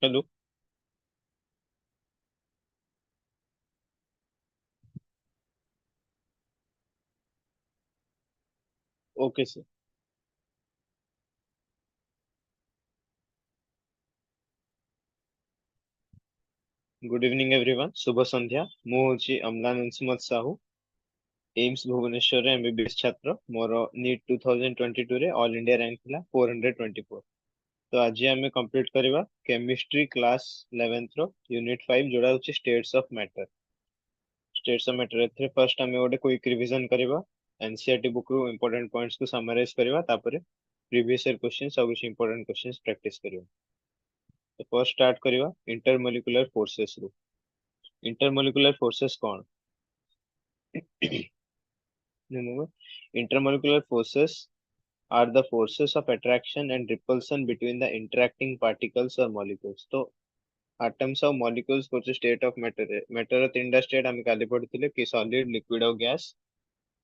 Hello. Okay sir. Good evening everyone, शुभ संध्या। मु होची अम्लान अंशुमत साहू, एम्स भुवनेश्वर रे एमबीबीएस छात्र। मोर नीट 2022 रे ऑल इंडिया रैंक थिला 424। तो आज आमे कंप्लीट करबा केमिस्ट्री क्लास 11th रो यूनिट 5 जोड़ा होची states of matter. States of matter एथरे फर्स्ट आमे गोटे क्विक रिवीजन करबा। एनसीईआरटी बुक रो इंपोर्टेंट पॉइंट्स को समराइज करबा, तापरे प्रीवियस ईयर क्वेश्चंस सब कुछ इंपोर्टेंट क्वेश्चंस प्रैक्टिस करबा। तो फर्स्ट स्टार्ट करबा इंटरमोलिकुलर फोर्सेस रो। इंटरमोलिकुलर फोर्सेस कौन? Intermolecular forces are the forces of attraction and repulsion between the interacting particles or molecules. तो atoms और molecules को state of matter है। matter ର ତିନିଟା state ଆମେ କାଲି ପଢିଥିଲେ कि solid, liquid और gas।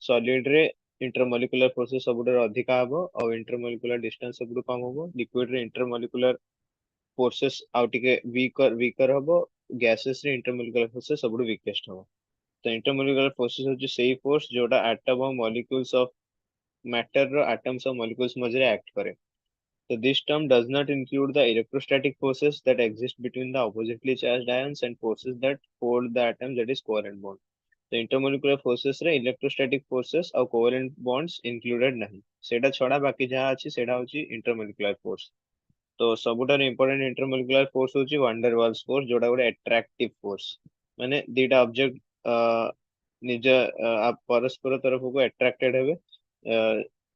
solid रे intermolecular forces ସବୁଠାରୁ ଅଧିକା ହବ ଆଉ intermolecular distance ସବୁଠୁ କମ ହବ। liquid ରେ intermolecular forces ଆଉ ଟିକେ weaker ହବ। gases ରେ intermolecular forces ସବୁଠୁ weakest ହବ। तो इंटरमोलिकुलर फोर्सेस होची सेही फोर्स जोटा एटम और मॉलिक्यूल्स ऑफ मैटर रो एटम्स और मॉलिक्यूल्स मझे एक्ट करे। So this term does not include the electrostatic forces that exist between the oppositely charged ions and forces that hold the atoms, that is covalent bond. The intermolecular forces रे electrostatic forces और covalent bonds included नहीं। सेटा छोड़ा बाकी जहाँ अच्छी सेटा होची intermolecular force। तो सबुठार इंपोर्टेंट इंटरमोलिकुलर फोर्स होची वंडर वाल्स फोर्स, जोटा गोटे अट्रैक्टिव फोर्स। माने दीटा ऑब्जेक्ट निज आप परस्पर तरफ को अट्रैक्टेड हेबे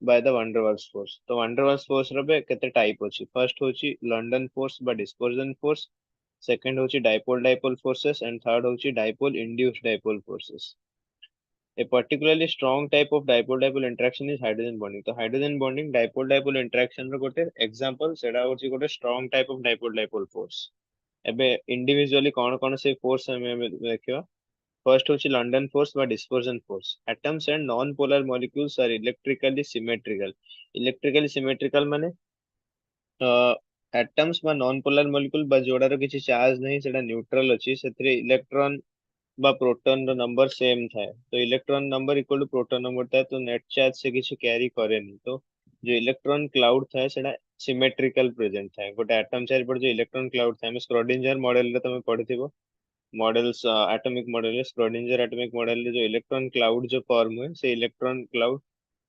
by the van der Waals force. तो वंडर वाल्स फोर्स रे बे केते टाइप होची? फर्स्ट होची लंडन फोर्स बा डिस्पर्जन फोर्स, सेकंड होची dipole dipole forces, and third होची dipole induced dipole forces. A particularly strong type of dipole-dipole interaction is hydrogen bonding. तो hydrogen bonding dipole-dipole interaction रो गोटे example सेटा होची गोटे strong type of dipole-dipole force। एबे individually कौन कौन से force हमें देखियो। First होची London force वा dispersion force. Atoms and non-polar molecules are electrically symmetrical. Electrically symmetrical माने एटम्स बा नॉन पोलर मॉलिक्यूल बा जोड़ार किसी चार्ज नहीं सेटा न्यूट्रल अछि, सेथरे इलेक्ट्रॉन बा प्रोटॉन रो नंबर सेम थाए। तो electron number equal to proton number थाए, तो नेट चार्ज से किसी कैरी करेनी। तो जो इलेक्ट्रॉन क्लाउड थाए सेटा सिमेट्रिकल प्रेजेंट थाए। गोटे एटम चारि पर जो इलेक्ट्रॉन क्लाउड थाए, हम स्क्रोडिंजर मॉडल रे तमे पढ़िथिबो। Models atomic model Schrodinger atomic model जो इलेक्ट्रॉन क्लाउड जो फॉर्म हुए से इलेक्ट्रॉन क्लाउड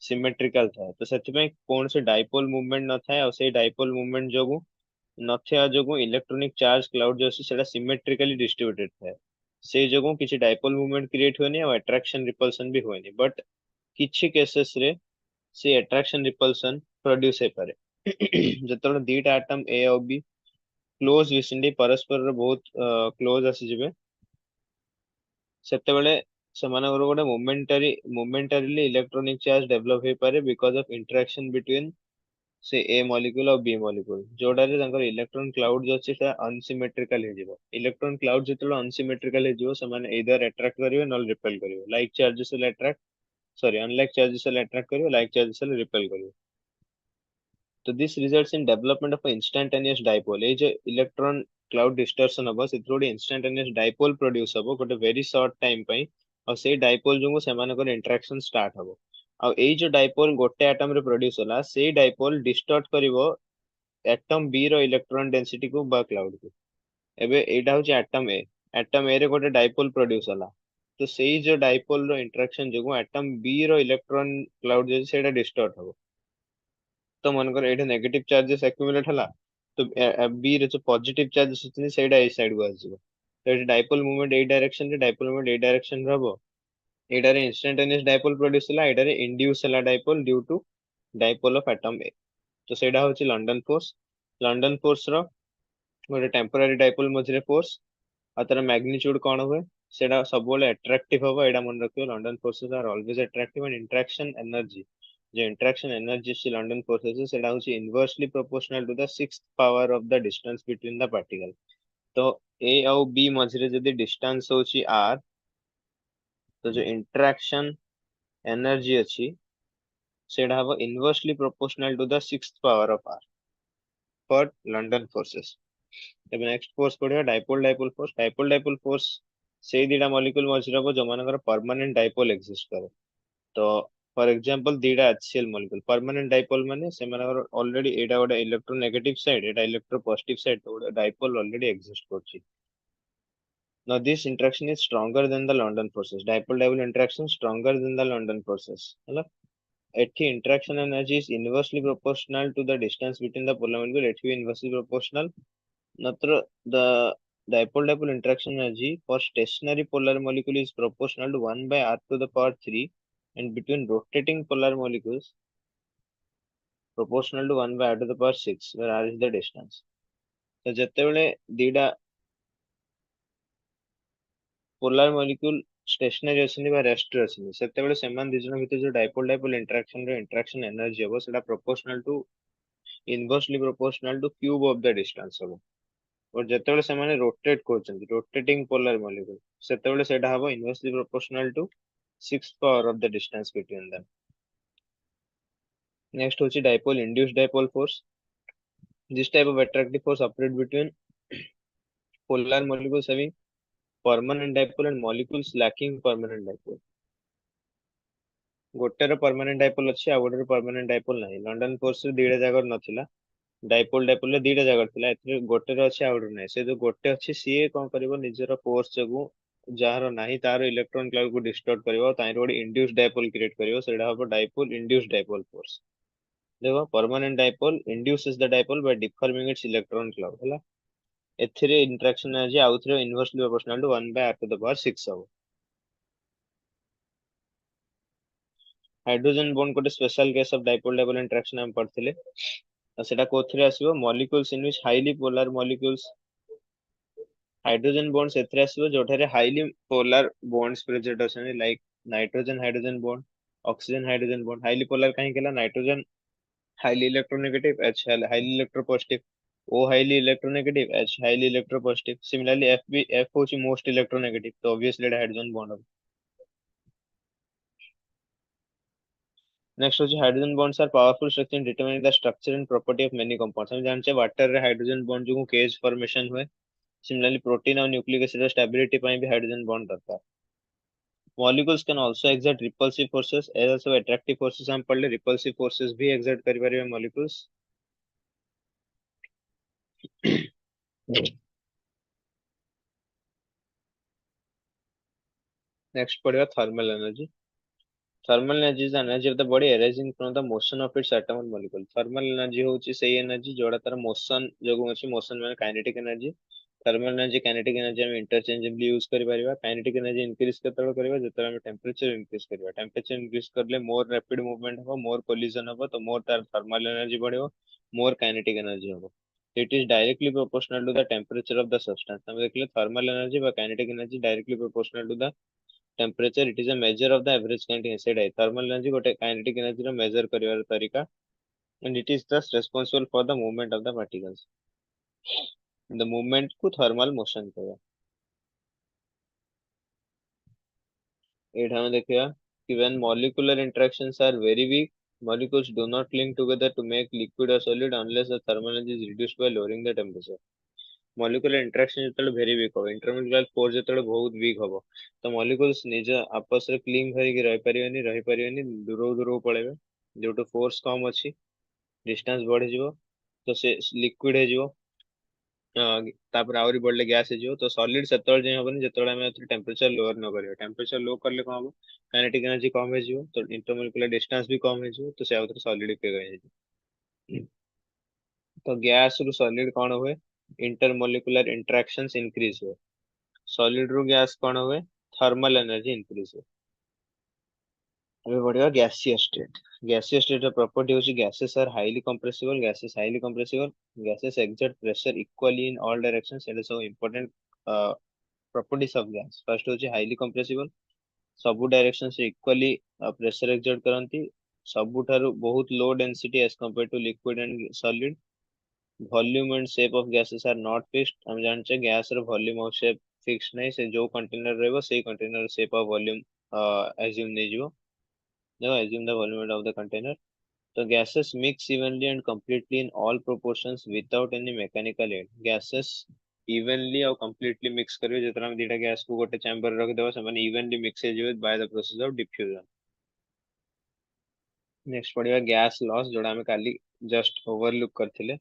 सिमेट्रिकल था। तो से कौन से डाइपोल मूवमेंट न था, और से डाइपोल मूवमेंट जो नथिया जो इलेक्ट्रॉनिक चार्ज क्लाउड जो सेटा सिमेट्रिकली डिस्ट्रीब्यूटेड था। से जो किसी डाइपोल मूवमेंट क्रिएट हुएनी और अट्रैक्शन रिपल्सन भी हुएनी, बट किछि केसेस रे से अट्रैक्शन रिपल्सन प्रोड्यूस हे पारे। जतने दीटा एटम ए और बी क्लोज विसिनिटी परस्पर बहुत क्लोज आसी जिवे, सेतेबेले सेमानकर गोटे मोमेंटारीली इलेक्ट्रॉनिक चार्ज डेवलप हो पारे बिकॉज ऑफ इंटरेक्शन बिटवीन से ए मॉलिक्यूल और बी मॉलिक्यूल, जोड़ारे तांकर इलेक्ट्रॉन क्लाउड जो अछि सेटा अनसिमेट्रिकल हे जिवो। इलेक्ट्रॉन क्लाउड जेतेबेले अनसिमेट्रिकल हे जिवो सेमाने इधर अट्रैक्ट करिवे नॉल रिपेल करिवे। Like charges will attract, sorry unlike charges will attract करिवे, लाइक चार्जेस विल रिपेल करिवे। तो this results in development of instantaneous dipole. ए जो इलेक्ट्रॉन क्लाउड डिस्टर्शन हबो सेथरोडी इंस्टैंटेनियस डाइपोल प्रोड्यूस हबो गोटे वेरी शॉर्ट टाइम पई, और से डाइपोल जो सेमानकर इंटरेक्शन स्टार्ट हबो। आ ए जो डाइपोल गोटे एटम रे प्रोड्यूस होला, से डाइपोल डिस्टॉर्ट करिवो एटम बी रो इलेक्ट्रॉन डेंसिटी को बा क्लाउड को। एबे एटा होची एटम ए। एटम ए रे गोटे डाइपोल प्रोड्यूस होला, तो सेई जो डाइपोल रो इंटरेक्शन जो एटम बी रो इलेक्ट्रॉन क्लाउड जो सेटा डिस्टॉर्ट हबो। तो मनकर एटा नेगेटिव चार्जेस एक्युमुलेट हला, तो बी रे जो पॉजिटिव चार्जेस होतनी सेटा ए साइड को आसीबो। तो एटा डाइपोल मूवमेंट ए डायरेक्शन रे, डाइपोल मूवमेंट ए डायरेक्शन रहबो। एटा रे इंस्टैंटेनियस डाइपोल प्रोड्यूस हला, एटा रे इंड्यूस हला dipole due to dipole of atom ए। तो सेटा होची लंडन फोर्स। लंडन फोर्स रो गोटे टेम्पररी डाइपोल मझरे फोर्स, आ तार मैग्नीट्यूड कौन हुए सेटा सब बोले अट्रैक्टिव हबो। एटा मन रखियो, London forces are always attractive. And interaction energy, जो इंटरेक्शन एनर्जी से लंडन फोर्सेस सेटा होची inversely proportional to the sixth power of the distance between the particle. तो ए और बी मझरे जदी डिस्टेंस होची आर, तो जो इंटरेक्शन एनर्जी अच्छी सेटा हबो inversely proportional to the sixth power of r for London forces. ଏବେ ନେକ୍स्ट फोर्स पढ़िया डाइपोल डाइपोल फोर्स से दीटा मॉलिक्यूल मझिरे हम जो मानकर परमानेंट डाइपोल एक्जिस्ट करे तो फॉर एग्जांपल दीटा HCl मॉलिक्यूल परमानेंट डाइपोल माने से मानकर ऑलरेडी एटा गोटे इलेक्ट्रोनेगेटिव साइड एटा इलेक्ट्रोपॉजिटिव साइड तो गोटे डाइपोल ऑलरेडी एक्जिस्ट करछि now this interaction is stronger than the London forces dipole dipole interaction stronger than the London forces ହେଲା एठी interaction energy is inversely proportional to the distance between the polar molecule एठी भी inversely proportional नत्र the dipole dipole interaction energy for stationary polar molecule is proportional to 1 by r to the power 3 and between rotating polar molecules proportional to 1 by r to the power 6 where r is the distance तो ଯେତେବେଳେ ଦିଟା polar molecule stationery अछि बा rest रे अछि सेतेबेले सेमान दिजन भितर जो dipole dipole interaction energy हबो सेटा proportional to inversely proportional to cube of the distance हबो और जेतेबेले सेमाने रोटेट करछन रोटेटिंग पोलार मॉलिक्यूल सेतेबेले सेटा हबो inversely proportional to 6 power of the distance between them next होची dipole induced dipole force this type of attractive force operate between polar molecules having permanent dipole and molecules lacking permanent dipole गोटेर permanent dipole अछि आ गोटेर permanent dipole नाही London force रे दीटा जागर नथिला dipole dipole रे दीटा जागर थिला एथरे गोटेर अछि आ गोटेर नाही से जो गोटे अछि सीए कोन करबो निजर फोर्स जगु जार नाही तार इलेक्ट्रॉन क्लाउड को डिस्टॉर्ट करबो ताई रोड इंड्यूस्ड डाइपोल क्रिएट करबो सेडा हबो डाइपोल इंड्यूस्ड डाइपोल फोर्स देखो permanent dipole induces the dipole by deforming its electron cloud हला एथरे इंटरेक्शन अछि आउथरे inversely proportional to 1 by r to the power 6 हबो हाइड्रोजन बॉन्ड गोटे special case of dipole dipole interaction हम पढ़थिले सेटा कोथरे आसीबो molecules in which highly polar molecules hydrogen bonds एथरे आसीबो जोठारे हाईली पोलर बॉन्ड्स प्रेजेंट अछन like nitrogen hydrogen bond oxygen hydrogen bond highly polar काहे केला nitrogen highly electronegative H highly electropositive O highly electronegative H highly electropositive similarly F भी F होची most electronegative तो obviously hydrogen bond next होची hydrogen bonds are powerful structure in determining the structure and property of many compounds हम जानचे water रे hydrogen bond जो cage formation हुए similarly protein और न्यूक्लिक एसिड रे स्टेबिलिटी पई भी हाइड्रोजन बॉन्ड दरकार molecules can also exert repulsive forces as also attractive forces हम पढ़ले रिपल्सिव फोर्सेस भी एक्सर्ट करि परिबे मॉलिक्यूल्स नेक्स्ट पढ़िया thermal energy thermal energy is the energy of the body arising from the motion of its atom and molecule thermal energy होची सेही energy जोड़ा तार मोशन जोगु अछि मोशन माने kinetic energy thermal energy kinetic energy हम interchangeably use करि परिबा kinetic energy increase केतळ करिबा जेतळ हम टेंपरेचर इंक्रीज करिबा टेंपरेचर इंक्रीज करले मोर रैपिड मूवमेंट हो मोर कोलिजन हो तो मोर तार थर्मल एनर्जी बढ़िबो मोर काइनेटिक एनर्जी हो it is directly proportional to the temperature of the substance हम देखले थर्मल एनर्जी बा kinetic energy directly proportional to the temperature it is a measure of the average kinetic energy thermal energy gote kinetic energy ro measure karibar tarika and it is thus responsible for the movement of the particles the movement को thermal motion कहया एठा में देखिया कि when molecular interactions are very weak molecules do not cling together to make liquid or solid unless the thermal energy is reduced by lowering the temperature molecular interaction जेतले very weak हो intermolecular force जेतले बहुत weak हो तो molecules निज आपस रे cling करी रहि परिबेनी दूर दूर पळेबे जेटो फोर्स कम अछि डिस्टेंस बढ़ि जिवो तो से लिक्विड हे जिवो तापर आउरी बढ़ले गैस हे जिवो तो सॉलिड सेतल जे हबनी जेतले हम टेंपरेचर लोअर न करियो टेंपरेचर लो करले कोन हो काइनेटिक एनर्जी कम हे जिवो तो इंटरमोलिकुलर डिस्टेंस भी कम हे जिवो तो से आउतर सॉलिडिफाई हो जाय तो गैस रु सॉलिड कोन होए इंटरमोलिकुलर इंटरेक्शंस इंक्रीज हुए सॉलिड रु गैस कोन हुए थर्मल एनर्जी इंक्रीज हुए अबे बढ़िया गैसियस स्टेट ର प्रॉपर्टी होची gases are highly compressible gases exert pressure equally in all directions it is so important properties of gas first होची highly compressible सब डायरेक्शन से इक्वली प्रेशर एक्सर्ट करंती सबुठारु बहुत low density as compare to liquid and solid volume and shape of gases are not fixed हम जानचे gas रो volume और शेप फिक्स नहीं से जो कंटेनर रहबो सेही container shape of volume assume नै जिवो देखो assume the volume of the container तो gases mix evenly and completely in all proportions without any mechanical aid. Gases evenly और completely mix करियो जितना हम दीटा गैस को गोटे चैम्बर रख देबो से माने evenly mix हे by the process of diffusion. Next पढ़िया गैस लॉस जोड़ा हमें काली जस्ट ओवरलुक करथिले.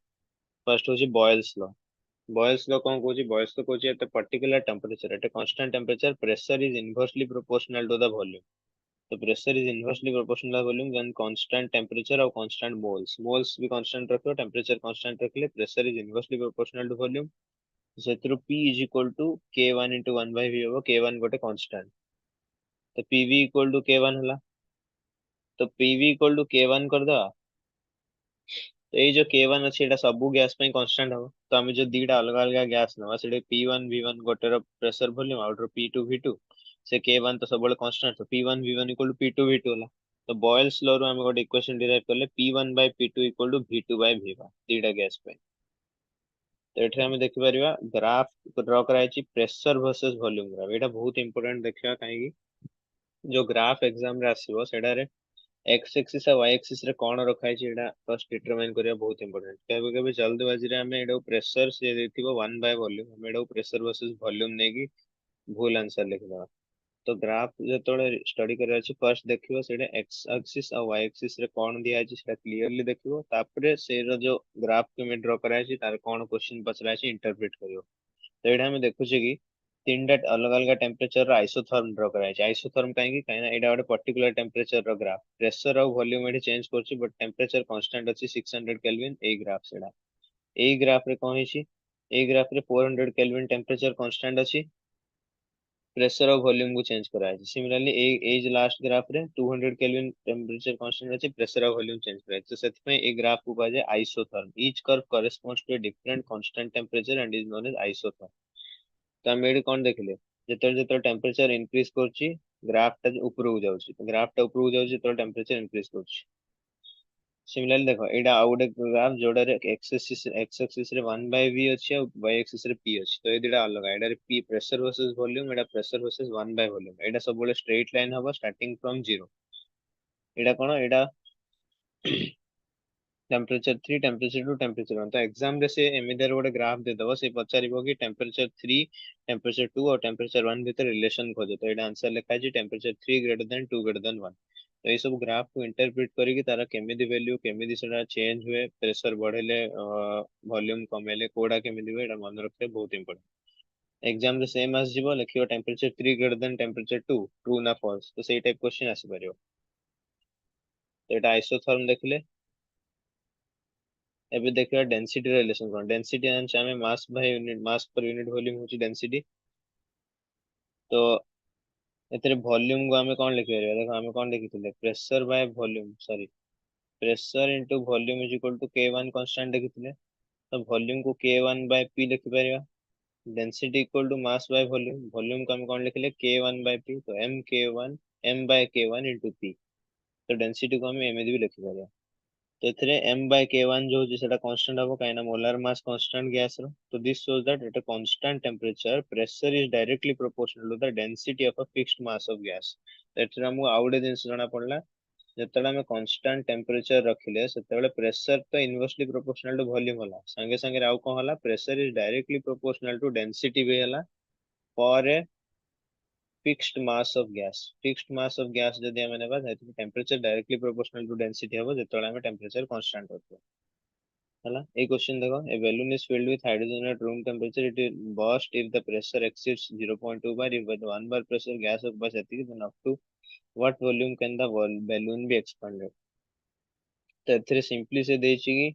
फर्स्ट होची बॉयल्स लॉ. बॉयल्स लॉ कौन कहूची? बॉयल्स लॉ कहूची at particular temperature at constant temperature pressure is inversely proportional to the volume. तो pressure is inversely proportional to volume when constant temperature और constant moles. Moles भी constant रखो, temperature constant रखले, pressure is inversely proportional to volume. सेथरु P is equal to K1 into 1 by V होबो. K1 गोटे constant, तो PV equal to K1 हला. तो PV equal to K1 कर दवा. तो ये जो K1 अच्छी एटा सबु गैस पे कांस्टेंट हो. तो हमें जो दीटा अलग अलग गैस नवा सेटे P1 V1 गोटेर प्रेशर वॉल्यूम आउटर P2 V2 से K1 तो सब कांस्टेंट. तो P1 V1 equal to P2 V2 होला. तो बॉयल्स लॉ रो हमें गोटे इक्वेशन डिराइव करले P1 by P2 equal to V2 by V1 दीटा गैस पे. तो एठे हमें देखि परिबा ग्राफ ड्रा कराइछि प्रेशर वर्सेस वॉल्यूम ग्राफ. एटा बहुत इंपोर्टेंट देखिबा काहेकि जो ग्राफ एग्जाम रे आसीबो सेडा रे एक्स एक्सिस और वाई एक्सिस रे कोन रखा है एटा फर्स्ट डिटरमाइन करिया बहुत इंपोर्टेंट. केबे केबे जल्दबाजी रे हमें एडो प्रेशर से देथिबो 1 बाय वॉल्यूम, हमें एडो प्रेशर वर्सेस वॉल्यूम नेकी भूल आंसर लिख दवा. तो ग्राफ जतोळे स्टडी करया अछि फर्स्ट देखिबो सेडे एक्स एक्सिस और वाई एक्सिस रे कोन दिया अछि सेटा क्लियरली देखिबो. तापरे से जो ग्राफ के में ड्रा कराया अछि तार कोन क्वेश्चन पचरा अछि इंटरप्रेट करियो. तो एटा हमें देखु छी कि तीन डाट अलग अलग टेम्परेचर आइसोथर्म ड्रा कराया अछि. आइसोथर्म काहेकि काहेना एटा गोटे पर्टिकुलर टेम्परेचर रो ग्राफ. प्रेशर और वॉल्यूम एठी चेंज करछि बट टेम्परेचर कांस्टेंट अछि 600 केल्विन. ए ग्राफ सेडा ए ग्राफ रे कोन हिछि? ए ग्राफ रे 400 केल्विन टेम्परेचर कांस्टेंट अछि, प्रेशर और वॉल्यूम को चेंज करा है. सिमिलरली एज लास्ट ग्राफ रे 200 केल्विन टेम्परेचर कांस्टेंट अछि, प्रेशर और वॉल्यूम चेंज करा है. तो सेति में ए ग्राफ को कहा जाय isotherm. Each curve corresponds to a different constant temperature and is known as isotherm. तो हम एडी कोन देखले जेतर जेतर टेम्परेचर इंक्रीज करछि ग्राफ टा ऊपर हो जाउछि. तो ग्राफ टा ऊपर हो जाउछि तो टेम्परेचर इंक्रीज करछि. सिमिलरली देखो एटा आउ गोटे ग्राफ जोड़ा रे एक्स एक्सिस रे 1 by V अछि और y एक्सिस रे P अछि. तो ए दिटा अलग एडा रे P प्रेशर वर्सेस वॉल्यूम, एडा प्रेशर वर्सेस 1 by वॉल्यूम. एडा सब बोले स्ट्रेट लाइन हबो स्टार्टिंग फ्रॉम 0. एडा कोन एडा टेम्परेचर 3 टेम्परेचर 2 टेम्परेचर 1. तो एग्जाम रे से एमिदर गोटे ग्राफ दे दबो से पचारिबो कि टेम्परेचर 3 टेम्परेचर 2 और टेम्परेचर 1 भीतर रिलेशन खोजो. तो एडा आंसर लिखा है temperature 3 greater than 2 greater than 1. तो ये सब ग्राफ को इंटरप्रेट करी कि तारा केमिदी वैल्यू केमिदी सेडा चेंज हुए, प्रेशर बढ़ेले वॉल्यूम कमेले कोडा केमिदी हुए एडा मन रखते बहुत इंपोर्टेंट. एग्जाम रे सेम आस जिवो लिखियो temperature 3 greater than temperature 2 true ना फॉल्स. तो सेही टाइप क्वेश्चन आसी परियो. तो एटा आइसोथर्म देखले. एबे देखियो डेंसिटी रिलेशन कोन. डेंसिटी आंसर हमें mass by unit mass per unit volume होची डेंसिटी. तो एतरे वॉल्यूम को हमें कोन लिखि परियो? देखो हमें कोन लिखिथिले pressure by volume sorry pressure into volume is equal to K1 constant लिखिथिले. तो वॉल्यूम को K1 by P लिखि परियो. Density equal to mass by volume, volume को हम कोन लिखले K1 by P. तो M by K1 into P. तो डेंसिटी को हम एमएदी भी लिखि परियो. तो एथरे m by K1 जो होची सेटा कांस्टेंट हबो काइना मोलर मास कांस्टेंट गैस रो. तो this shows that at a constant temperature pressure is directly proportional to the density of a fixed mass of gas. एथरे हमु आउडे दिन जणा पड़ला जेतले हम कांस्टेंट टेम्परेचर रखिले सेतेबेले प्रेशर तो इनवर्सली प्रोपोर्शनल टू वॉल्यूम होला. संगे संगे आउ कोन होला pressure is directly proportional to density भी होला for a fixed mass of gas. Fixed mass of gas जदि हम नेबा तो temperature directly proportional to density हबो जेतले हम टेम्परेचर कांस्टेंट रखबो. हला ए क्वेश्चन देखो ए balloon is filled with hydrogen at room temperature. It will burst if the pressure exceeds 0.2 bar. If with 1 bar pressure gas occupies seତିକି then up to what volume can the balloon be expanded. तो एथिरे simply से देछि कि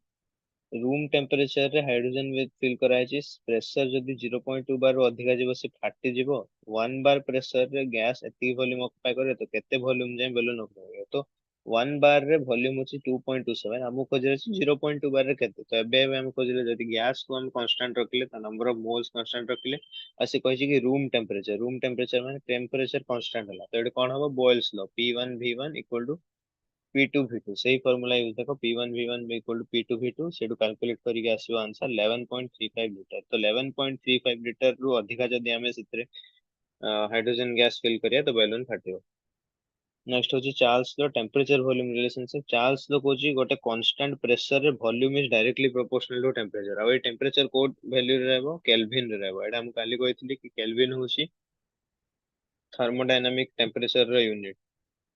room temperature रे hydrogen with fill कराइछि. Pressure जदि 0.2 बार रो अधिका जीवो से फाटी जीवो. 1 बार प्रेशर रे गैस एतिकी वॉल्यूम ऑक्युपाई करे तो केते वॉल्यूम जाय बेलून ऑक्युपाई. तो 1 बार रे वॉल्यूम होची 2.27. हमु खोजरे 0.2 बार रे केते. तो एबे हम खोजले जदि गैस को हम कांस्टेंट रखले त नंबर ऑफ मोल्स कांस्टेंट रखले असे कहिछि कि रूम टेम्परेचर माने टेम्परेचर कांस्टेंट होला. तो एडे कोन हबो Boyle's law P1 V1 equal to P2 V2. सही फार्मूला यूज देखो P1 V1 equal to P2 V2 Sedu calculate करिके आसीबो आंसर 11.35 लीटर. तो 11.35 लीटर रु अधिका जदि हमें सेतरे हाइड्रोजन गैस फिल करिया तो बैलून फाटिबो. नेक्स्ट होची Charles law temperature volume relationship Charles law कोची गोटे कांस्टेंट प्रेशर रे volume is directly proportional to temperature आ टेम्परेचर कोड वैल्यू रे रहबो केल्विन रे रहबो एटा हम काली कहथिली कि केल्विन होची थर्मोडायनामिक टेम्परेचर रो यूनिट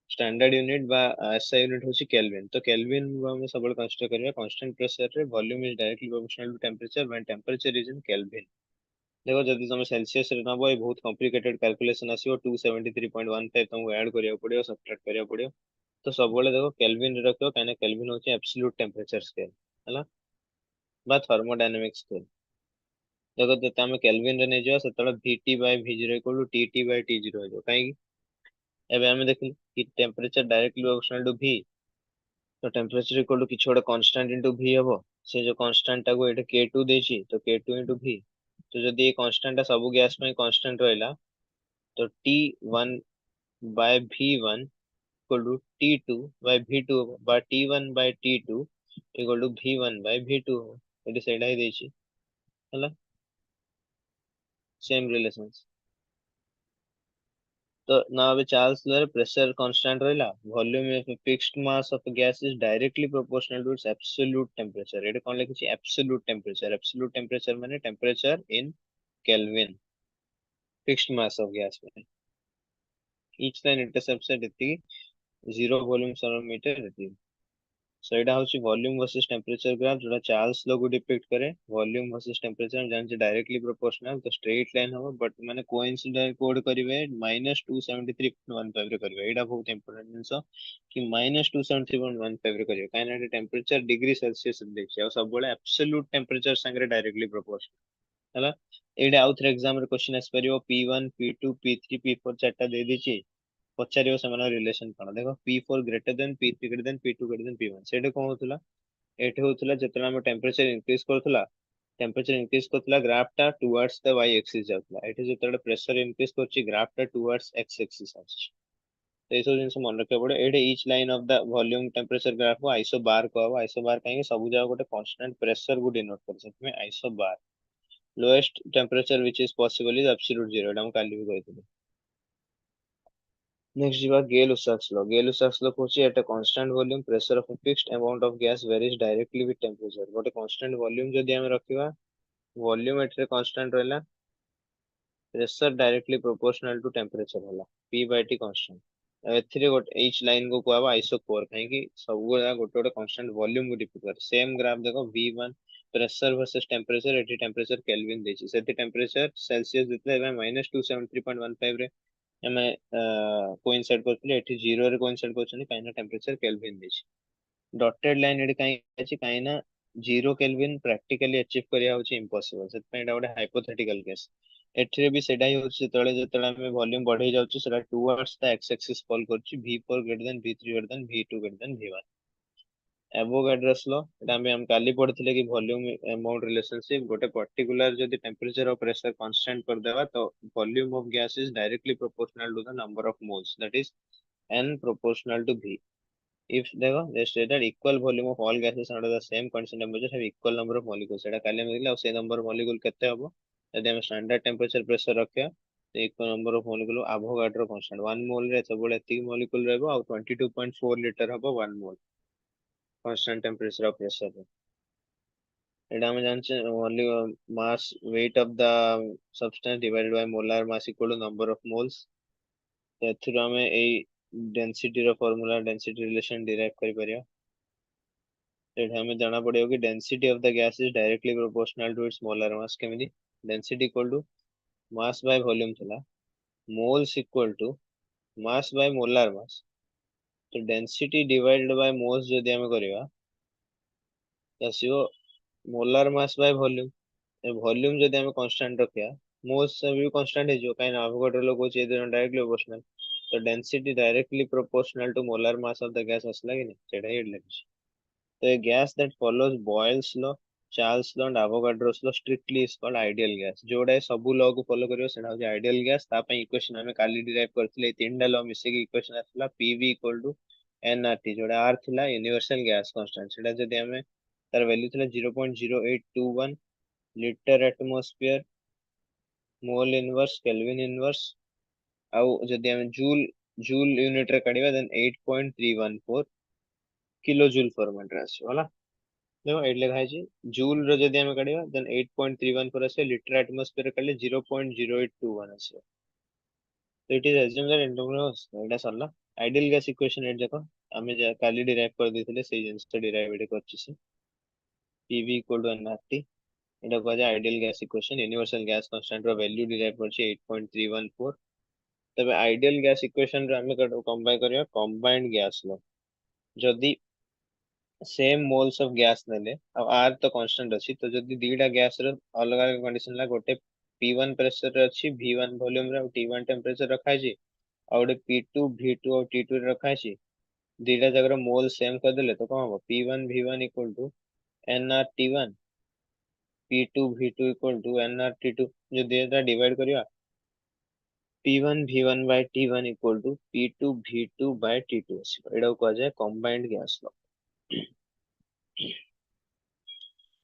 स्टैंडर्ड यूनिट बा एसआई यूनिट होची केल्विन तो केल्विन को हम सबल कंसीडर करिया कांस्टेंट प्रेशर रे volume is directly proportional to temperature when temperature is in Kelvin देखो जदि तुम सेल्सियस रे नबो ये बहुत कॉम्प्लिकेटेड कैलकुलेशन आसीबो 273.15 तुमको ऐड करिया पड़ियो सब्ट्रैक्ट करिया पड़ियो तो सब बेले देखो केल्विन रे रखियो काने केल्विन होची एब्सोल्यूट टेम्परेचर स्केल हला बा थर्मोडायनामिक स्केल देखो जते हम केल्विन रे नै जियो सेतला VT by V0 equal to TT by T0 हो काई एबे हम देखि कि temperature directly proportional to V तो टेम्परेचर इक्वल टू किछ गोटे कांस्टेंट इनटू V हबो से जो कांस्टेंट टाको एटा K2 देछि तो K2 इनटू V तो जदि ये कांस्टेंट सब गैस में कांस्टेंट रहला तो T1 bye V1 equal to T2 bye V2 बा T1 by T2 equal to V1 by V2 एटी सेडा ही देछि हला सेम रिलेशंस तो now अबे चार्ल्स लॉ प्रेशर कांस्टेंट रहला volume of fixed mass of gas is directly proportional to its absolute temperature एटा कोन लिखि एब्सोल्यूट टेम्परेचर माने temperature in Kelvin fixed mass of gas में each line intercepts at एति 0 volume सम metre एति सो एटा होची volume versus temperature graph जोटा Charles law को डिपिक्ट करे वॉल्यूम वर्सेस टेम्परेचर जान से डायरेक्टली प्रोपोर्शनल तो स्ट्रेट लाइन हो बट माने कोइंसिडेंट कोड करिवे -273.15 रे करिवे एटा बहुत इंपोर्टेंट जिंस कि -273.15 रे करिवे काहे ना टेम्परेचर डिग्री सेल्सियस देखि आ सब बेले एब्सोल्यूट टेम्परेचर संगे डायरेक्टली प्रोपोर्शनल हला एटा आउथर एग्जाम रे क्वेश्चन आस परियो P1 P2 P3 P4 चारटा दे दिछि पचारियो सेमान रिलेशन कोन देखो P4 greater than P3 greater than P2 greater than P1 सेटा कोन होतला एटे होतला जतला हम टेम्परेचर इंक्रीज करथला ग्राफ टा टुवर्ड्स द y एक्सिस जाउतला एटे जतला प्रेशर इंक्रीज करछि ग्राफ टा टुवर्ड्स x एक्सिस आछि तो एसो जिंस मन रखे पड़े एटे each line of the volume temperature graph को आइसोबार को आइसोबार काहे सब जगह गोटे कांस्टेंट प्रेशर को डिनोट कर सकते में isobar lowest temperature which is possible is absolute zero एटा हम काली भी कहथिले नेक्स्ट जी बात गेल-लुसाक्स लॉ होची at a constant volume pressure of a fixed amount of gas varies directly with temperature गोटे कांस्टेंट वॉल्यूम जदी हम रखिबा वॉल्यूम एटरे कांस्टेंट रहला pressure directly proportional to temperature होला P/T कांस्टेंट एथिरे गोटे एच लाइन को कहबा आइसोकोर काहे कि सब गोटे गोटे कांस्टेंट वॉल्यूम को डिपेंड कर सेम ग्राफ देखो V1 प्रेशर वर्सेस टेम्परेचर एटी टेम्परेचर केल्विन देछि सेति टेम्परेचर सेल्सियस देतले -273.15 रे हमें कोइंसाइड करथले एठी 0 रे कोइंसाइड करछनी काइना टेम्परेचर केल्विन देछि डॉटेड लाइन एडी काई अछि काइना 0 केल्विन प्रैक्टिकली अचीव करिया होछि इम्पॉसिबल सेत पे एटा गोटे हाइपोथेटिकल केस एठरे भी सेटा ही होछि तळे जतळे हम वॉल्यूम बढ़ै जाउछि सेटा towards the X axis fall करछि V4 greater than V3 greater than V2 greater than V1 Avogadro's law एटा हम काली पढिथिले कि वॉल्यूम अमाउंट रिलेशनशिप गोटे पर्टिकुलर जदी टेम्परेचर और प्रेशर कांस्टेंट कर देबा तो volume of gas is directly proportional to the number of moles that is n proportional to V if देखो they stated equal volume of all gases under the same constant temperature have equal number of molecules एटा काली हम देखला से number molecule केते हबो यदि हम standard temperature pressure रखिया तो equal number of molecule Avogadro constant 1 मोल रे सबले 3 मॉलिक्यूल रहबो और 22.4 लीटर हबो 1 मोल कांस्टेंट टेम्परेचर और प्रेशर एटा हम जानछे only mass weight of the substance divided by molar mass equal to number of moles तो एथिरो हम ए डेंसिटी रो फार्मूला डेंसिटी रिलेशन डिराइव करि परिया एटा हमें जाना पड़ियो कि density of the gas is directly proportional to its molar mass केमिति density equal to mass by volume थला moles equal to mass by molar मास तो डेंसिटी डिवाइडेड बाय मोल्स जदी हम करिवा तो आसीबो molar mass by volume volume जदी हम कांस्टेंट रखिया मोल्स भी कांस्टेंट है जो काइन एवोगाड्रो लोग को चाहिए डायरेक्टली प्रोपोर्शनल तो density directly proportional to molar mass of the gas असला कि नहीं सेटा ही लगे तो a gas that follows Boyle's law, Charles law and Avogadro's law strictly is called ideal gas. जोड़ा सबु law को follow करियो सेटा होची ideal gas ता पे इक्वेशन हमें काली डिराइव करथिले तीनटा law मिसे की इक्वेशन आसला PV इक्वल टू nRT जोड़ा R थिला यूनिवर्सल गैस कांस्टेंट सेटा जदी हमें तार वैल्यू थिला 0.0821 litre atmosphere mole inverse kelvin inverse आउ जदी हमें जूल जूल यूनिट रे काढिबा देन 8.314 किलो जूल फॉर्मेट रे आसी होला। देखो एट लिखा है जूल रो जदी हम काढिबा देन 8.314 आसे लिटर एटमॉस्फेयर काढले 0.0821 आसे। तो it is assume that internal Etah Sarla ideal gas equation eight देखो हमें काली डिराइव कर देथिले सेही जिंस डिराइव एट करछि से पीवी इक्वल टू एनआरटी एटा को जाय ideal gas equation universal gas constant रो वैल्यू डिराइव करछि 8.314। तबे आइडियल गैस इक्वेशन रे हमें कंबाइन करिया कंबाइंड गैस लो जदी सेम मोल्स ऑफ गैस नेले अब आर तो कांस्टेंट अछि तो जदी दीटा गैस रो अलग अलग कंडीशन ला गोटे P1 प्रेशर रे अछि V1 वॉल्यूम रे T1 टेंपरेचर रखा छै और P2 V2 और T2 रे रखा छै दीटा जगह मोल सेम कर देले तो कौन हो P1 V1 equal to NR T1 P2 V2 equal to NR T2 जो दीटा डिवाइड करिया P1 V1 by T1 equal to P2 V2 by T2 एटा को कह जाय combined gas law.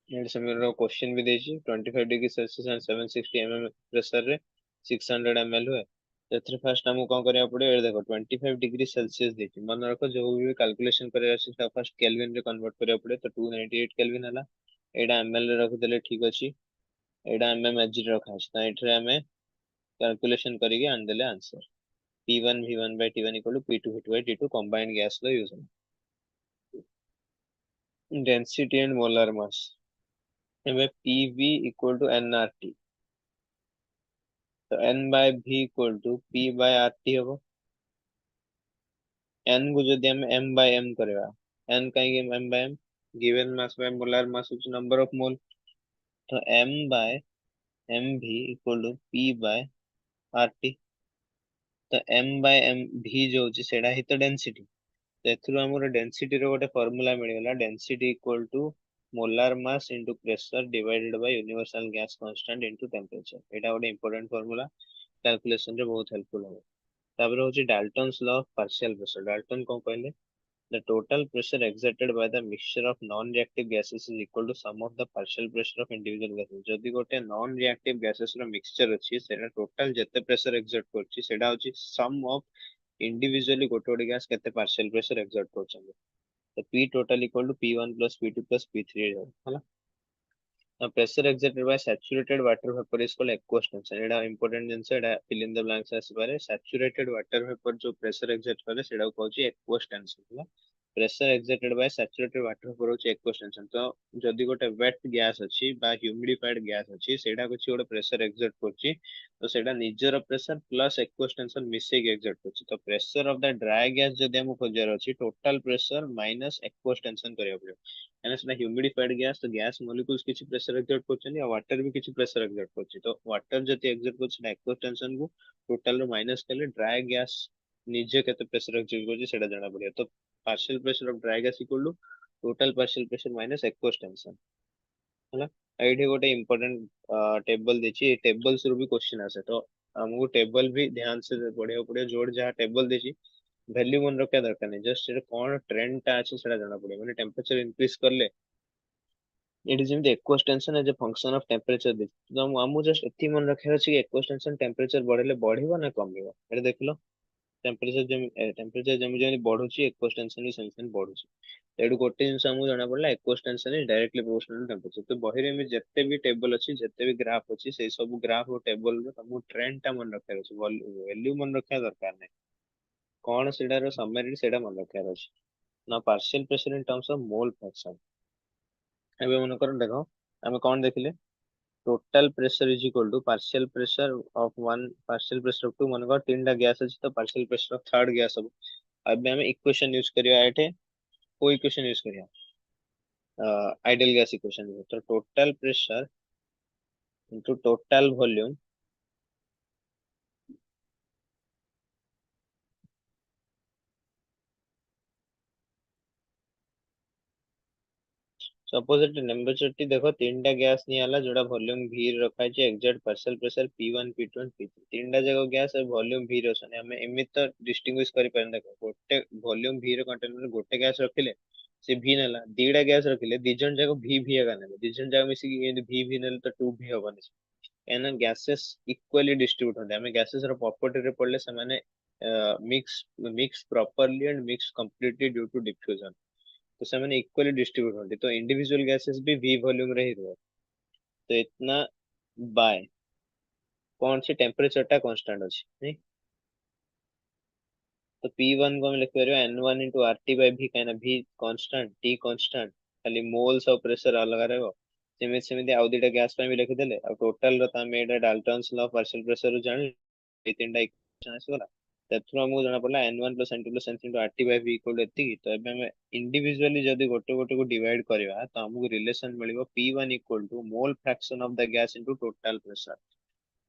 And similar question भी देछि 25 degree Celsius and 760 mm pressure रे 600 ml हुए एथरे first हमको कोन करिया पड़े ए देखो 25 डिग्री सेल्सियस देछि मन रखो जो भी कैलकुलेशन करे अछि त फर्स्ट केल्विन रे कन्वर्ट करिया पड़े तो 298 केल्विन हला एडा ml रे रख देले ठीक अछि एडा mm एच रखा अछि त एथरे हमें कैलकुलेशन करिके आन देले answer P1 V1 by T1 equal to P2 V2 by T2 combined gas law using density and molar mass हमें PV equal to nRT तो n by v equal to p by rt होगा n को जो हम m by m करेगा n कहीं m by m given mass by molar mass which number of mole तो m by mv equal to p by rt तो m by m v जो होची सेडा ही तो डेंसिटी तो एथरो हमर डेंसिटी रो गोटे फार्मूला मिलगला density equal to molar mass into pressure divided by universal gas constant into temperature एटा गोटे इंपोर्टेंट फार्मूला कैलकुलेशन रे बहुत हेल्पफुल हो तापर होची Dalton's law of partial pressure Dalton को कहले the total pressure exerted by the mixture of non-reactive gases is equal to sum of the partial pressure of individual gases जदि गोटे non reactive gases रो mixture अछि सेटा total जते pressure exert करछि सेटा होछि sum of individually गोटे गोटे गैस केते partial pressure exert करछन तो P total equal to P1 plus P2 plus P3 होला। Now pressure exerted by saturated water vapor is called aqueous tension Etah important jeans Etah fill in the blanks आसी पारे saturated water vapor जो pressure exert करे सेटा को कहउछि aqueous tension होला pressure exerted bye saturated water for होची aqueous tension तो जदी गोटे वेट गैस अछि बा ह्यूमिडिफाइड गैस अछि सेडा कुछ गोटे प्रेशर एक्सर्ट करछि तो सेडा निजर प्रेशर प्लस एक्वस टेंशन मिसे के एक्सर्ट करछि तो pressure of the dry gas जदी हम खोजर अछि total pressure minus aqueous tension करिया पड़ियो यानी सेडा ह्यूमिडिफाइड गैस तो गैस मॉलिक्यूल्स किछि प्रेशर एक्सर्ट करछनि आ वाटर भी किछि प्रेशर एक्सर्ट करछि तो वाटर जदी एक्सर्ट करछि एक्वस टेंशन को टोटल रो माइनस करले ड्राई गैस निजे केते प्रेशर एक्सर्ट करछि सेडा जाना पड़ियो तो partial pressure of dry gas equal to total partial pressure minus aqueous tension ହେଲା ଏଇଠି ଗୋଟେ important टेबल देछि टेबल से भी क्वेश्चन आसे तो हमको टेबल भी ध्यान से पढ़िया पड़े जोड़ जहाँ टेबल देछि वैल्यू मन रखा दरकार नहीं जस्ट सेटा कोन ट्रेंड ता अछि सेटा जाना पड़े माने टेंपरेचर इंक्रीज करले it is in the aqueous tension as a function of temperature दे तो हमको जस्ट एति मन रखा अछि कि एक्वस टेंशन टेंपरेचर बढ़ले बढ़िबो ना कमिबो एटा देखलो टेंपरेचर जमी जमी बढ़ुची एक्वस टेंशन भी सेम सेम बढ़ुची एडु गोटे जिंस हमको जाना पड़ला aqueous tension is directly proportional to temperature तो बहिरे में जत्ते भी टेबल अछि जत्ते भी ग्राफ अछि से सब ग्राफ और टेबल रो हमको ट्रेंड ता मन रखा अछि वैल्यू मन रखा दरकार नै कोन सेडा रो समरी सेडा मन रखा अछि ना partial pressure in terms of mole fraction एबे मन कर देखो हमें कोन देखिले total pressure is equal to partial pressure of one partial pressure of two मन कर तीनटा गैस अछि तो partial pressure of third gas अब अब हमें इक्वेशन यूज करिया एठे कोई इक्वेशन यूज करिया आइडियल गैस इक्वेशन तो total pressure into total volume suppose at temperature T देखो तीनटा गैस नहीं आला जोड़ा वॉल्यूम v रखा है exact partial pressure P1 P2 and P3 तीनटा जगह गैस और वॉल्यूम v रछन हमें एमित तो डिस्टिंग्विश करि परन देखो गोटे वॉल्यूम v रो कंटेनर में गोटे गैस रखिले से v नेला दीटा गैस रखिले दी जन जगह v एगा नेले दी जन जगह मिसी कि v नेले तो 2v होबनी एना गैसेस इक्वली डिस्ट्रीब्यूट होते हमें गैसेस रो प्रॉपर्टी रे पड़ले से माने mix mix properly and mix completely due to diffusion. तो ସେମାନେ इक्वली डिस्ट्रीब्यूट होती तो इंडिविजुअल गैसेस भी वी वॉल्यूम रही रुहे। तो इतना बाय कौन सी टेम्परेचर टा कांस्टेंट अछि नहीं। तो P1 को हम लिख पारे N1 into R T by भी कहना भी कांस्टेंट टी कांस्टेंट खाली मोल्स और प्रेशर अलग रहबो। सेମିତି सेମିତି आउ दिटा गैस ପାଇଁ भी लिखिदेले ଆଉ टोटल ର तमे एटा डाल्टन्स लॉ पार्शियल प्रेशर ରୁ ଜାଣିଲେ ଏ ତିନିଟା इक्वेशन ଆସିଗला। ସେଥିରୁ ଆମକୁ ଜଣା ପଡିଲା N1 plus N2 plus N3 into RT by V equal to एतिकी। तो ଏବେ ଆମେ इंडिविजुअली जदी गोटे गोटे को डिवाइड करबा तो हमକୁ relation मिलिबो P1 equal to mole fraction of the gas into total pressure।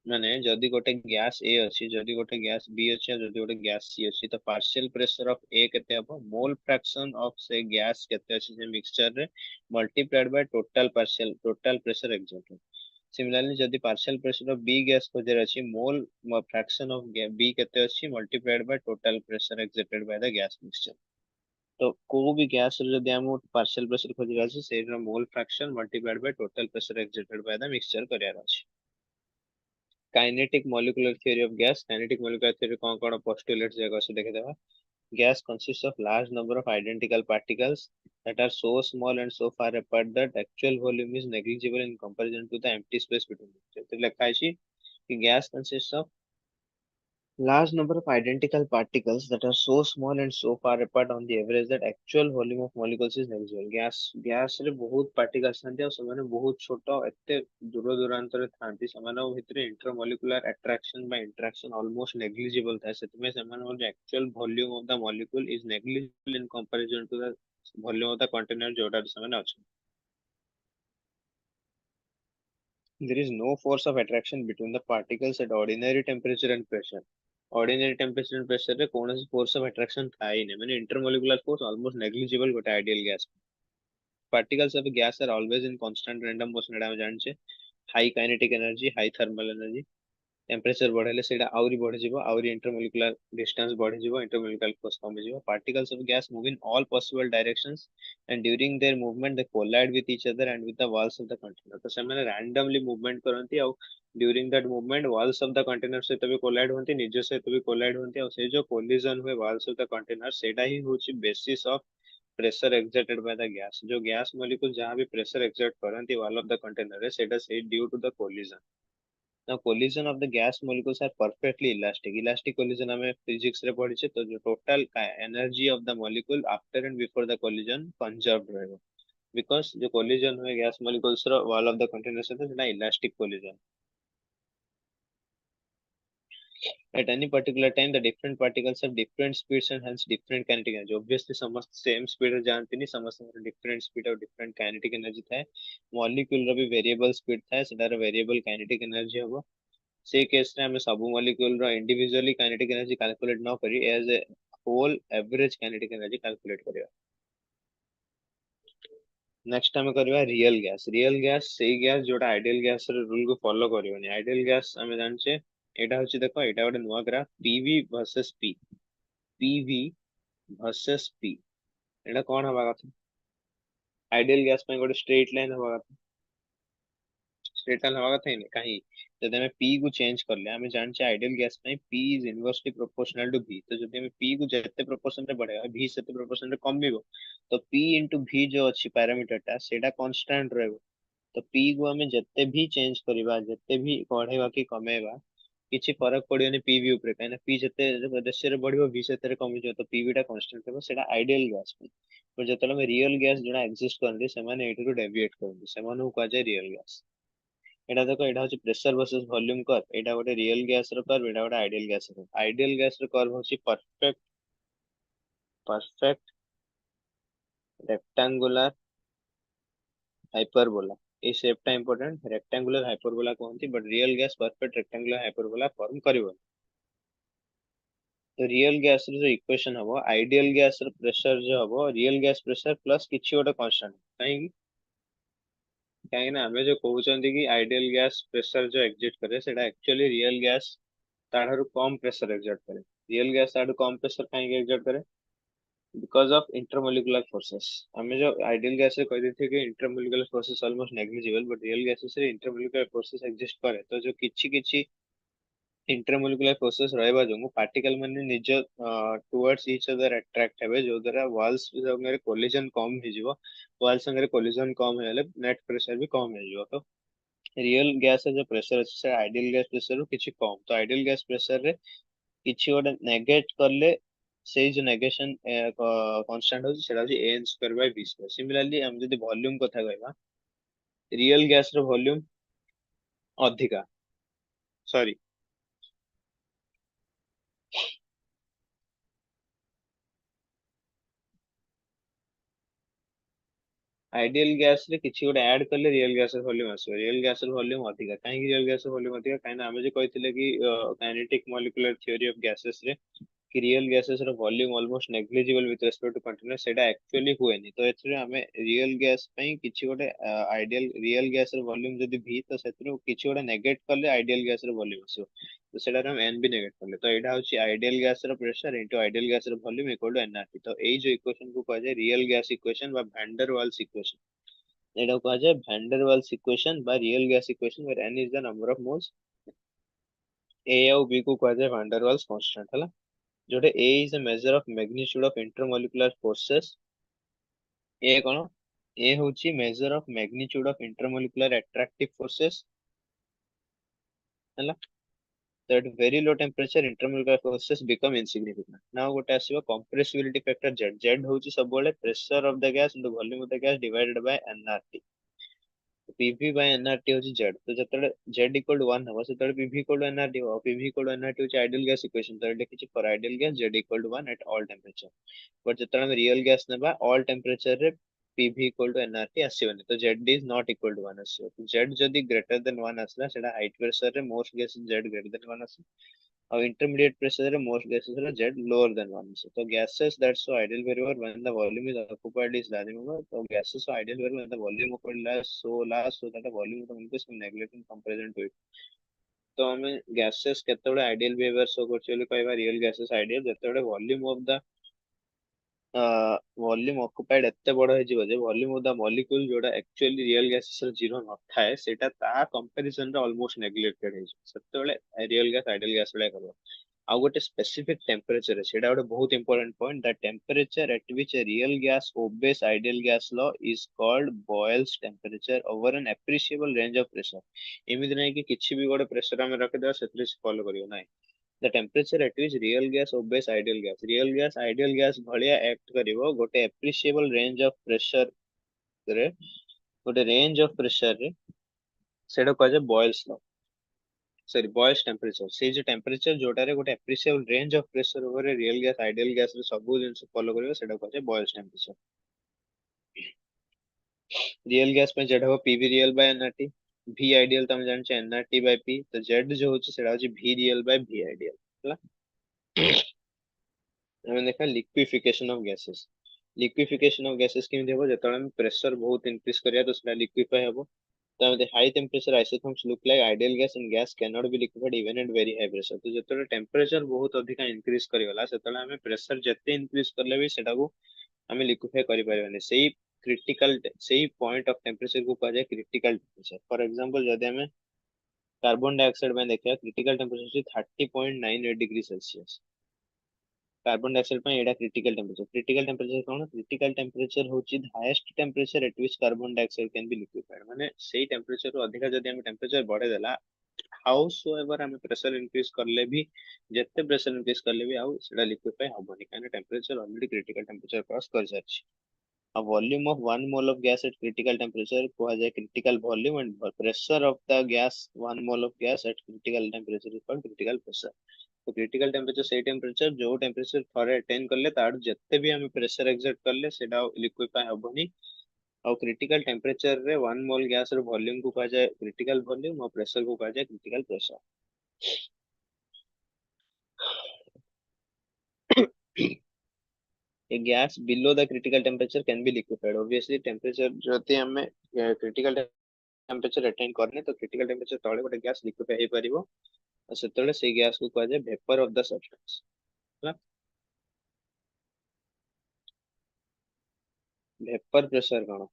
माने जदि गोटे गैस ए अछि जदि गोटे गैस बी अछि जदि गोटे गैस सी अछि तो पार्शियल प्रेशर ऑफ ए केते हबो मोल फ्रैक्शन ऑफ से गैस केते अछि से मिक्सचर रे multiplied by total pressure exerted. Similarly जदि partial pressure of B gas खोजर अछि मोल फ्रैक्शन ऑफ बी केते अछि multiplied by total pressure exerted by the gas mixture. तो को भी गैस रे जदि हम पार्शियल प्रेशर खोजर अछि सेरा mole fraction multiplied by total pressure exerted by the mixture करियार अछि। Kinetic molecular theory of gas kinetic molecular theory कौन पोस्टुलेट्स जगह से देखे देबा। gas consists of large number of identical particles that are so small and so far apart that actual volume is negligible in comparison to the empty space between them। तो लिखा है कि gas consists of large number of identical particles that are so small and so far apart on the average that actual volume of molecules is negligible। gas रे बहुत particles थांती और ସେମାନେ बहुत छोट एते दूर दूरांतर थांती ସେମାନଙ୍କ ଭିତରେ intermolecular attraction by interaction almost negligible था। ସେଥିପାଇଁ ସେମାନଙ୍କ जो actual volume of the molecule is negligible in comparison to the volume of the container जोटाରେ ସେମାନେ ଅଛନ୍ତି। There is no force of attraction between the particles at ordinary temperature and pressure। ordinary temperature and pressure रे कौन force of attraction था ही नहीं माने intermolecular force almost negligible गोटे ideal gas। particles of gas are always in constant random motion एटा हम जानछे। high kinetic energy high thermal energy temperature बढ़ेले सेटा आउरी बढ़ जिवो आउरी इंटरमोलिकुलर डिस्टेंस बढ़ जिवो इंटरमोलिकुलर फोर्स कम जिवो। Particles of gas move in all possible directions and during their movement they collide with each other and with the walls of the container. तो सेमाने रैंडमली मूवमेंट करंती और during that movement walls of the container सहित भी collide होंती निज सहित भी collide होंती और से जो कोलिजन हुए वॉल्स ऑफ द कंटेनर सेटा ही होची basis of pressure exerted by the gas. जो गैस मॉलिक्यूल जहां भी प्रेशर एक्सर्ट करंती वॉल ऑफ द कंटेनर है सेटा से due to the collision. Now collision of the gas molecules are perfectly elastic। Elastic collision हमें physics रे पढ़ी छे। तो जो total energy of the molecule after and before the collision conserved रहेगा because जो collision हुए gas molecules row wall of the container से तो सेटा elastic collision। At any particular time the different particles have different speeds and hence different kinetic energy। obviously समस्त same speed रे जानते नहीं समस्त different speed और different kinetic energy था। molecule रो भी variable speed था सेटा रो variable kinetic energy होगा। से केस रे हमें सब मॉलिक्यूल रो इंडिविजुअली काइनेटिक एनर्जी कैलकुलेट न करी as a whole average kinetic energy calculate करिया। नेक्स्ट हमें करबा रियल गैस सेही गैस जोटा आइडियल गैस रे रूल को फॉलो करियोनी। आइडियल गैस हमें जानछे एटा होची देखो एटा गोटे नुवा graph PV versus P PV versus P एटा कोन हवा कथा आइडियल गैस पे गोटे स्ट्रेट लाइन हवा कथा स्ट्रेट लाइन हवा कथा ही नहीं कहीं जब हमें पी को चेंज कर ले हमें जानछे आइडियल गैस में P is inversely proportional to v। तो जब हमें पी को जते प्रोपोर्शन रे बढ़ेगा v सेते प्रोपोर्शन रे कमिबो तो p इनटू v जो अछि पैरामीटर टा सेटा कांस्टेंट रहबो। तो p को हमें जते भी चेंज करबा जते भी बढ़ेबा कि कमेबा किछि फरक पड़ियोनी पीवी ऊपर काहे ना पी जते रेशियो रे बढ़िबो v सेते कमी जो तो पीवी टा कांस्टेंट रहबो सेटा आइडियल गैस पे। पर जतले में रियल गैस जोना एग्जिस्ट करनदी से माने एटू डेविएट करनदी से माने को कहा जाय रियल गैस। एटा देखो एटा होची प्रेशर वर्सेस वॉल्यूम कर्व एटा गोटे रियल गैस रो कर्व एटा गोटे आइडियल गैस रो आइडियल गैस रो कर्व होची परफेक्ट रेक्टेंगुलर हाइपरबोला। ए शेप टा इंपोर्टेंट रेक्टेंगुलर हाइपरबोला कहंती but real gas perfect rectangular hyperbola form करिवो। तो रियल गैस रो जो इक्वेशन हबो आइडियल गैस रो प्रेशर जो हबो रियल गैस प्रेशर प्लस किछि गोटे कांस्टेंट काहे कहीं ना हमें जो कहउचंदी कि आइडियल गैस प्रेशर जो एग्जिट करे सेटा एक्चुअली रियल गैस ताड़ू कम प्रेशर एक्सर्ट करे। रियल गैस ताड़ू कम प्रेशर कहीं एक्सर्ट करे बिकॉज ऑफ इंटरमोलिकुलर फोर्सेस। हमें जो आइडियल गैस से कह देते कि intermolecular forces almost negligible but real gases रे इंटरमोलिकुलर फोर्सेस एग्जिस्ट करे। तो जो किछि किछि इंटरमोलिकुलर प्रोसेस रहबा जो पार्टिकल माने निज टुवर्ड्स ईच अदर अट्रैक्ट हेबे जो द्वारा वाल्स संगे कोलिजन कम हो जिवो वाल संगे कोलिजन कम हेले नेट प्रेशर भी कम हो जिवो तो रियल गैस जो प्रेशर अछि से आइडियल गैस प्रेशर रो किछि कम तो आइडियल गैस प्रेशर रे किछि गोटे नेगेट करले सेई जो नेगेशन कांस्टेंट होछि सेटा होछि a n square by v square similarly हम जदि वॉल्यूम कथा कहबा रियल गैस रो वॉल्यूम अधिका सॉरी आइडियल गैस रे किछि गोटे ऐड करले रियल गैस रो वॉल्यूम आसो रियल गैस रो वॉल्यूम अधिका काहे रियल गैस रो वॉल्यूम अधिका काहे हम जे कहथिले कि kinetic molecular theory of gases रे कि रियल गैसेस रो volume almost negligible with respect to continuous सेटा एक्चुअली हुएनी तो एथरे हमें रियल गैस पई किछि गोटे आइडियल रियल गैस रो वॉल्यूम जदि v तो सेथरो किछि गोटे नेगेट करले आइडियल गैस रो वॉल्यूम आसो तो सेटा हम n भी नेगेट करले तो एटा होछि आइडियल गैस रो प्रेशर इनटू आइडियल गैस रो वॉल्यूम इक्वल टू nRT तो एई जो इक्वेशन को कहै छै रियल गैस इक्वेशन बा वैंडर वाल्स इक्वेशन एटा को कहै छै वैंडर वाल्स इक्वेशन बा real gas equation where n is the number of moles a और b को कहै छै वैंडर वाल्स कांस्टेंट हला Jote A is a measure of magnitude of intermolecular forces A कौन A होची measure of magnitude of intermolecular attractive forces हैला so at very low temperature intermolecular forces become insignificant now गोटे आसीबा compressibility factor Z Z होची सब बेले pressure of the gas into volume of the gas divided by nRT PV by nRT होची Z तो जतले Z equal to 1 हबो सेतले PV equal to nRT हो PV equal to nRT होची ideal gas equation तो एटा किछि for ideal gas Z equal to 1 at all temperature but जितना हम real gas नेबा ऑल टेम्परेचर रे pv इक्वल टू nRT आसीबनी तो z is not equal to 1 आसीबो तो z जदी ग्रेटर देन 1 आसला सेटा हाई प्रेशर रे most gas z greater than 1 आसी और इंटरमीडिएट प्रेशर रे मोस्ट गैसेस रे z लोअर देन 1 आसी तो gases that's so ideal variable when the volume is occupied is large number तो gases so ideal variable when the volume occupied is so large so that the volume of the sum neglect in comparison to it तो हमें gases केतेबे ideal behaviour show करछ बोली कहबा real gases ideal जेतेबे volume of the volume occupied एते बड़ हे जिवो जे वॉल्यूम ऑफ द मॉलिक्यूल जोडा एक्चुअली रियल गैसेस रे जीरो न थाए सेटा ता कंपैरिजन रे ऑलमोस्ट नेग्लेक्टेड हे सेते बेले रियल गैस आइडियल गैस रे करबो आ गोटे स्पेसिफिक टेम्परेचर है सेटा गोटे बहुत important point that temperature at which a real gas obeys ideal gas law is called Boyle's temperature over an appreciable range of pressure एमिति नै कि किछि भी गोटे प्रेशर हम रख दे सेतरे फॉलो करियो नै the temperature at which real gas obeys ideal gas real gas ideal gas भलिया act करिवो गोटे appreciable range of pressure रे गोटे range of pressure रे सेटा कहै छै Boyle's law sorry boils temperature से जो टेम्परेचर जोटा रे गोटे appreciable range of pressure over real gas ideal gas रे सब जिंस फॉलो करियो सेटा कहै छै बॉयल्स टेम्परेचर रियल गैस में जेड हो PV real by NRT V ideal तम जान छै एनआरटी बाय पी तो जेड जो होची सेटा होची V real by V ideal हला हमें देखा liquefaction of gases liquefaction of gases केमि देबो जतले हम प्रेशर बहुत इंक्रीज करिया तो सेटा लिक्विफाई हेबो तो the high temperature isotherms look like ideal gas and gas cannot be liquefied even at very high pressure तो जतले टेम्परेचर बहुत अधिक इंक्रीज करिवला सेतले हमें प्रेशर जते इंक्रीज करले भी सेटा को हमें लिक्विफाई करि परिबानी सेही क्रिटिकल सेही पॉइंट ऑफ टेम्परेचर को कहा जाय क्रिटिकल टेम्परेचर फॉर एग्जांपल जदि हमें कार्बन डाइऑक्साइड में देखिया critical temperature 30.98 degree Celsius carbon dioxide पे एटा क्रिटिकल टेम्परेचर कोन क्रिटिकल टेम्परेचर होची the highest temperature at which carbon dioxide can be liquefied माने सेही टेम्परेचर रो अधिका जदि हम टेम्परेचर बढ़े देला हाउस एवर हम प्रेशर इंक्रीज करले भी जत्ते प्रेशर इंक्रीज करले भी आउ सेटा लिक्विफाई हबोनी काने temperature already critical temperature cross कर जाछि a volume of 1 mole of gas at critical temperature कहा जाय critical volume and pressure of the gas 1 mole of gas at critical temperature is called critical pressure तो critical temperature से temperature जो temperature थरे attain करले तार जत्ते भी हम प्रेशर एक्सर्ट करले सेटा लिक्विफाई हबोनी और क्रिटिकल टेम्परेचर रे 1 मोल गैस रो वॉल्यूम को कहा जाय क्रिटिकल वॉल्यूम और प्रेशर को कहा जाय critical pressure a gas below the critical temperature can be liquefied obviously temperature जति हमें क्रिटिकल टेम्परेचर अटेन करने तो क्रिटिकल टेम्परेचर तळे गोटे गैस लिक्विफाई हे परिबो सेतळे से गैस को कहा जाय vapour of the substance vapour pressure cone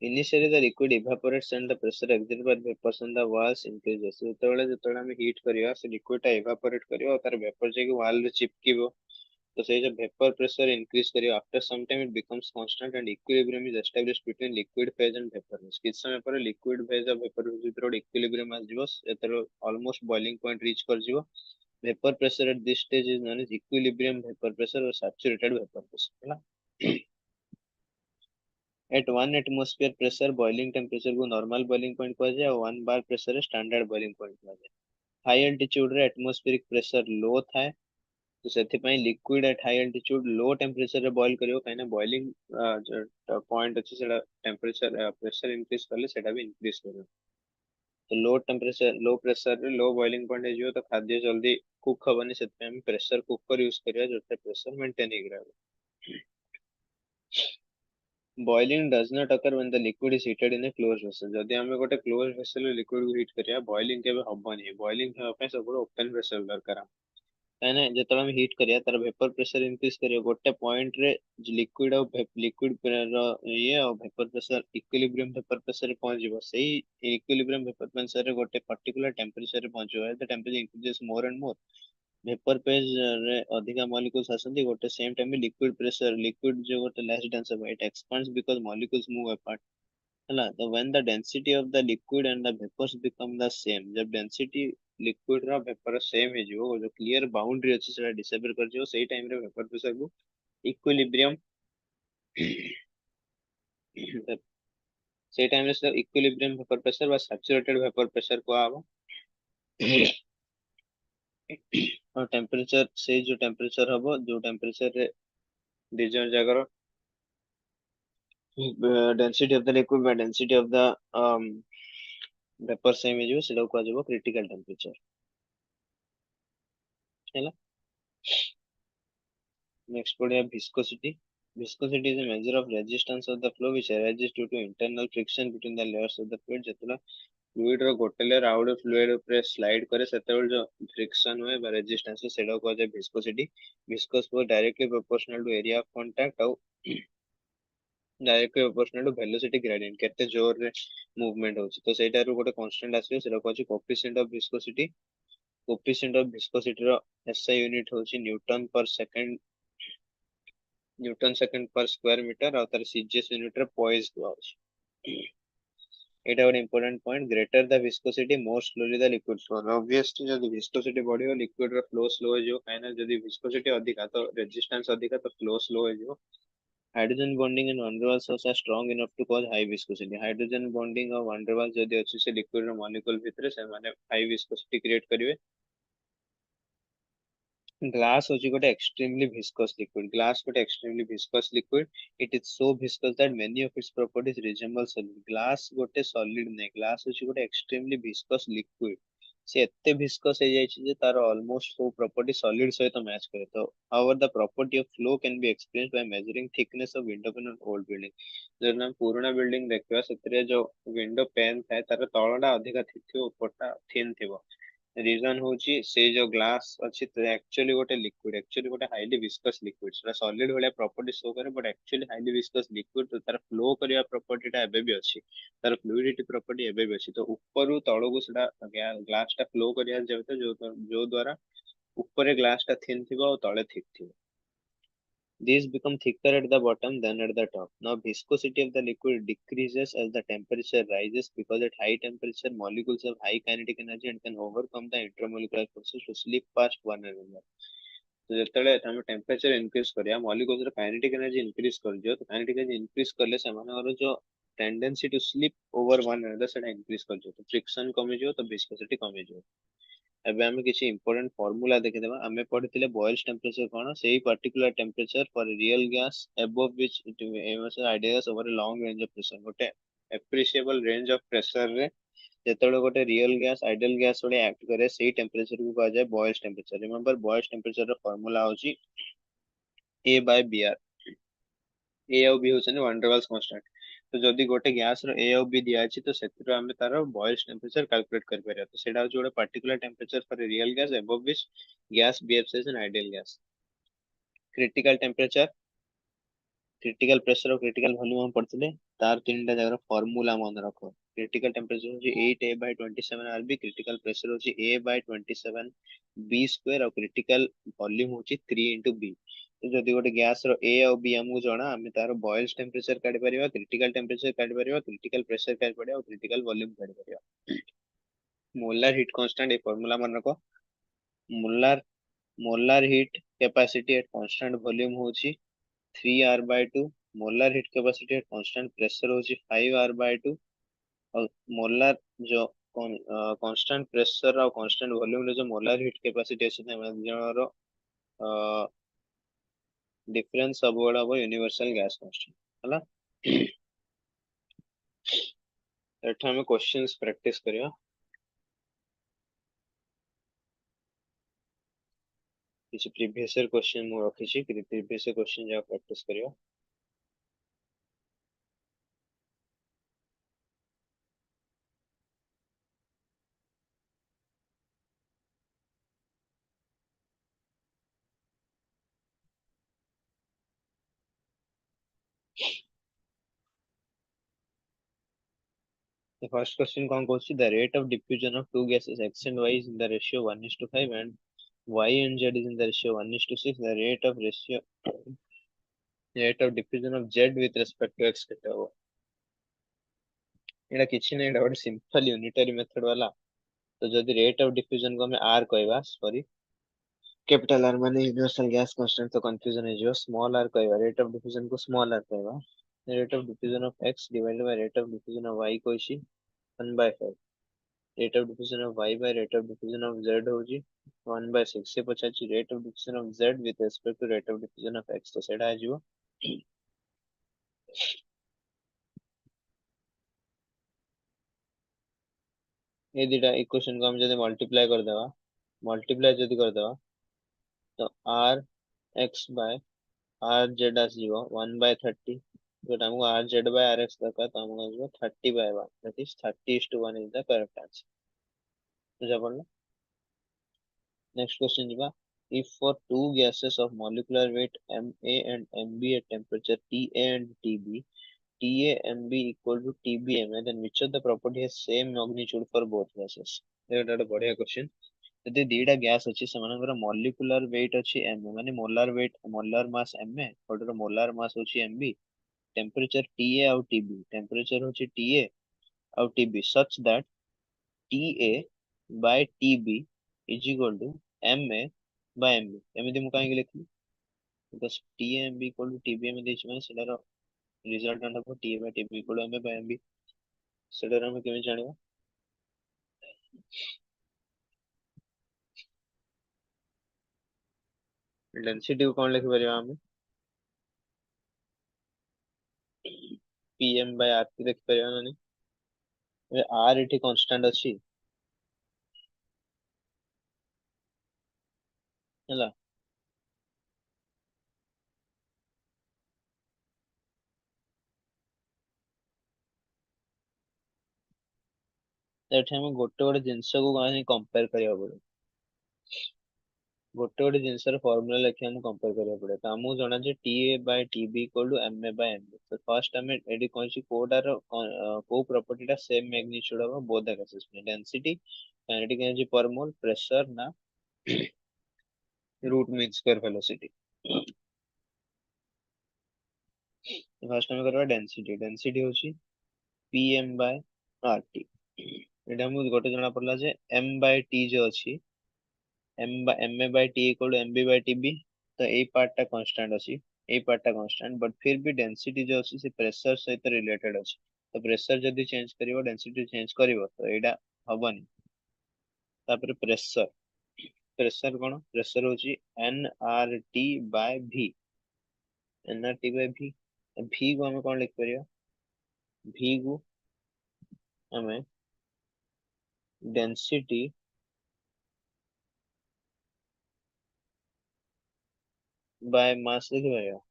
Initially, the liquid evaporates and the pressure exerted by vapors on the walls increases. ଯେତେବେଳେ ଆମେ heat କରିବା ସେ liquid ଟା evaporate କରିବ ଆଉ ତାର vapor ଯାଇକି wall ରେ ଚିପକିବ ତ ସେଇ ଯୋଉ vapor pressure increase କରିବ after some time it becomes constant and equilibrium is established between liquid phase and vapor phase. କିଛି ସମୟ ପରେ liquid phase ଆଉ vapor phase ଭିତରେ ଗୋଟେ equilibrium ଆସିଯିବ ଏଥର almost boiling point reach କରିଯିବ. Vapor pressure at this stage is known as equilibrium vapor pressure or saturated vapor pressure ହେଲା. At 1 atmosphere pressure boiling temperature को normal boiling point କୁହାଯାଏ ଆଉ 1 bar pressure ରେ standard boiling point କୁହାଯାଏ. High altitude ରେ atmospheric pressure low ଥାଏ तो ସେଥିପାଇଁ liquid at high altitude low temperature ରେ boil କରିବ କାହିଁକି ନା boiling point ଅଛି ସେଟା temperature pressure increase କଲେ ସେଟା ବି increase କରିବ तो low temperature low pressure ରେ low boiling point ହେଇଯିବ ତ ଖାଦ୍ୟ ଜल्दी cook ହବନି ସେଥିପାଇଁ ଆମେ pressure cooker use କରିବା ଯୋଉଥିରେ pressure maintain ହେଇକି ରହିବ. Boiling does not occur when the liquid is heated in a closed vessel. जदि हमें गोटे closed vessel रे liquid को heat करिया boiling केबे हबनी boiling हेबा ପାଇଁ सबुठ open vessel दरकार काहे जेतବେଳେ ଆମେ heat करिया तार vapor pressure increase करियो गोटे point रे liquid और liquid ର ये और vapor pressure equilibrium vapor pressure रे पहुंच जिवो सेही equilibrium vapor pressure रे गोटे particular temperature रे पहुंच जिवो the temperature increases more and more vapour phase रे अधिका मॉलिक्यूल्स आसंती गोटे सेम टाइम में लिक्विड प्रेशर लिक्विड जो गोटे लेस डेंस है it expands because molecules move apart हला तो when the density of the liquid and the vapours become the same जब डेंसिटी लिक्विड रा वेपर सेम हे जो जो क्लियर बाउंड्री अछि सेटा डिसेबल कर जो सही टाइम रे वेपर प्रेशर को इक्विलिब्रियम सही टाइम रे से इक्विलिब्रियम वेपर प्रेशर वा सैचुरेटेड वेपर प्रेशर को आबो और टेम्परेचर से जो टेम्परेचर हबो जो टेम्परेचर रे डिजाइन जागर density of the liquid by density of the vapor same ହେଇଯିବ ସେଟା କୁହାଯିବ critical temperature ହେଲା. Next पढ़िया viscosity. Viscosity is a measure of resistance of the flow which arises due to internal friction between the layers of the fluid. ଯେତେବେଳେ fluid ର ଗୋଟେ layer ଆଉ ଗୋଟେ fluid ଉପରେ slide करे ସେତେବେଳେ जो friction हुए ବା resistance हुए ସେଟା କୁହାଯାଏ viscosity. Viscous flow directly proportional to area of contact ଆଉ directly proportional to velocity gradient केते जोर रे मूवमेंट होची तो सेटा रो गोटे कांस्टेंट आसीयो सेटा कहछि coefficient of viscosity. Coefficient of viscosity रो एसआई यूनिट होची newton second per square metre और तार सीजीएस यूनिट रे पॉइस होची. एटा one important point greater the viscosity more slowly the liquid flow. Obviously जदी विस्कोसिटी बढ़ियो लिक्विड रो फ्लो स्लो हो जो काइना जदी विस्कोसिटी अधिका तो रेजिस्टेंस अधिका तो फ्लो स्लो हो जो. Hydrogen bonding and van der Waals are strong enough to cause high viscosity. Hydrogen bonding और van der Waals जदि अछि से liquid रो molecule भितरे से माने high viscosity create करिवे. Glass होची गोटे extremely viscous liquid. Glass गोटे extremely viscous liquid. It is so viscous that many of its properties resemble solid. Glass गोटे solid नहीं. Glass होची गोटे extremely viscous liquid. से एते viscous है जाइछि जे तार almost सब property solid सहित मैच करे तो however the property of flow can be experienced by measuring thickness of window pane on old building. जब हम पुराना बिल्डिंग देखिबा सेतरे जो विंडो पैन थाए तार तळडा अधिका थिक थिबो उपरटा थिन थिबो रीजन होची से जो ग्लास अछि तो एक्चुअली गोटे लिक्विड एक्चुअली गोटे हाईली विस्कस लिक्विड सेटा सॉलिड वाला प्रॉपर्टी शो करे but actually highly viscous liquid तो तार फ्लो करिया प्रॉपर्टी टा एबे भी अछि तार फ्लूइडिटी प्रॉपर्टी एबे भी अछि तो ऊपर तळो को सेटा ग्लास टा फ्लो करिया जेते जो द्वारा ऊपर ग्लास टा थिन थिबो और तळे थिक थिबो. These become thicker at the bottom than at the top. Now, viscosity of the liquid decreases as the temperature rises because at high temperature, molecules have high kinetic energy and can overcome the intermolecular forces to slip past one another. तो ଯେତେବେଳେ ଆମେ temperature increase କରିବା molecules ର kinetic energy increase କରିଦିଅ ତ kinetic energy increase କଲେ ସେମାନଙ୍କର जो tendency to slip over one another ସେଟା increase କରିଯିବ ତ friction କମିଯିବ ତ viscosity कमिଯିବ. ଏବେ ଆମେ କିଛି important formula ଦେଖିଦେବା ଆମେ ପଢିଥିଲେ boils temperature କଣ ସେଇ particular temperature for real gas above which it aims ideas over a long range of pressure ଗୋଟେ appreciable range of pressure ରେ ଯେତେବେଳେ ଗୋଟେ real gas ideal gas ଭଳି act କରେ ସେଇ temperature କୁ କୁହାଯାଏ boils temperature. remember boils temperature ର formula ହଉଛି A by Br. A ଆଉ B ହଉଛନ୍ତି van der Waals constant. तो जदि गोटे गैस रो ए और बी दिया अछि तो सेतिर हम तार बॉयल्स टेंपरेचर कैलकुलेट कर परिया तो सेटा जो गोटे particular temperature for real gas above which gas behaves as an ideal gas. Critical temperature critical pressure और क्रिटिकल वॉल्यूम हम पढ़ते तार तीन टा जगह फॉर्मूला मन रख। क्रिटिकल टेम्परेचर होची 8 A/27 RB, क्रिटिकल प्रेशर होची A/27 B स्क्वायर और क्रिटिकल वॉल्यूम होची 3 × B। तो जदि गोटे गैस रो A और B हमକୁ जणा आमे तार बॉयल्स टेम्परेचर काढी परिबा, क्रिटिकल टेम्परेचर काढी परिबा, क्रिटिकल प्रेशर काढी परिबा और क्रिटिकल वॉल्यूम काढी परिबा। मोलार हीट कांस्टेंट ए फार्मूला मन रख। Molar molar heat capacity at constant volume होची 3R/2। Molar heat capacity eight constant pressure होची 5R/2। और मोलार जो कांस्टेंट प्रेशर और कांस्टेंट वॉल्यूम रे जो मोलार हीट कैपेसिटी अछि जनरो डिफरेंस सब बड़ा हो यूनिवर्सल गैस कांस्टेंट हला। एठा हमें क्वेश्चंस प्रैक्टिस करिया। किसी प्रीवियस ईयर क्वेश्चन मु रखी छी, प्रीवियस क्वेश्चन जा प्रैक्टिस करिया। The first question कौन goes to the rate of diffusion of two gases x and y is in the ratio 1:5 and y and z is in the ratio 1:6. The rate of diffusion of z with respect to x केते हो। एटा किछि नै, एटा ଗୋଟେ simple unitary method वाला। तो जदि rate of diffusion को हमें r कहबा, सॉरी कैपिटल R माने यूनिवर्सल गैस कांस्टेंट, तो कंफ्यूजन है जो स्मॉल r कहबा, रेट ऑफ डिफ्यूजन को स्मॉल r कहबा। Rate of diffusion of x divided by rate of diffusion of y को इसी 1/5। Rate of diffusion of y by rate of diffusion of z होजी 1/6 से पछाची rate of diffusion of z with respect to rate of diffusion of x, तो सेटा आ जिवो। ये दिटा equation को हम जदि मल्टीप्लाई कर देबा, मल्टीप्लाई जदि कर देबा तो r x by r z आसीबो 1/30। तो हमको r z by r x दरकार, तो हमको आसीबो 30/1, that is 30:1 is the correct answer. बुझा पड़ला। नेक्स्ट क्वेश्चन जिबा। If for two gases of molecular weight Ma and Mb at temperature Ta and Tb, TAMB equal to TBMA, then which of the property has same magnitude for both gases? एटा ଗୋଟେ बढिया question. ଯଦି ଦିଟା gas ଅଛି ସେମାନଙ୍କର molecular wait ଅଛି Ma, ମାନେ ମୋଲାର wait ମୋଲାର ମାସ୍ Ma, ଗୋଟେର ମୋଲାର ମାସ୍ ହେଉଛି Mb, temperature Ta ଆଉ Tb, टेम्परेचर ହେଉଛି Ta ଆଉ Tb, such that Ta by Tb is equal to Ma by Mb। ଏମିତି ମୁଁ କାହିଁକି ଲେଖିଲି, because TAMB equal to TBMA ଦେଇଛି ମାନେ ସେଟାର resultant of T by T equal to M by M B. सेटार हम केमे जानिबा, डेंसिटी को कोन लिखि परिबा हम, पीएम बाय आरटी लिखि परिबा ना। ए आर एठी कांस्टेंट अछि हला। एठी हम गोटे गोटे जिंस को काहे कंपेयर करिया पड़े, गोटे गोटे जिंस र फार्मूला लेखि हम कंपेयर करिया पड़े। त हमहु जणा जे TA by TB equal to MA by MB. तो फर्स्ट हम एडी कोनसी कोडार को प्रॉपर्टी टा same magnitude of both the cases में, density, kinetic energy per mole, pressure ना root mean square velocity. First हम करबा डेंसिटी। डेंसिटी होची pm बाय rt। एटा हमहु गोटे जणा पड़ला जे m बाय t जो अछि, ma by t equal to mb by tb। तो ए पार्ट टा कांस्टेंट अछि, ए पार्ट टा कांस्टेंट, बट फिर भी डेंसिटी जो अछि से प्रेशर सहित रिलेटेड अछि। तो प्रेशर जदी चेंज करिवो डेंसिटी चेंज करिवो तो एडा हबनी। तापर प्रेशर, प्रेशर कोन, प्रेशर होची nrt by v, nrt by v। v को हम कोन लिख परियो, v को हमें डेंसिटी बाय मास लिख परियो।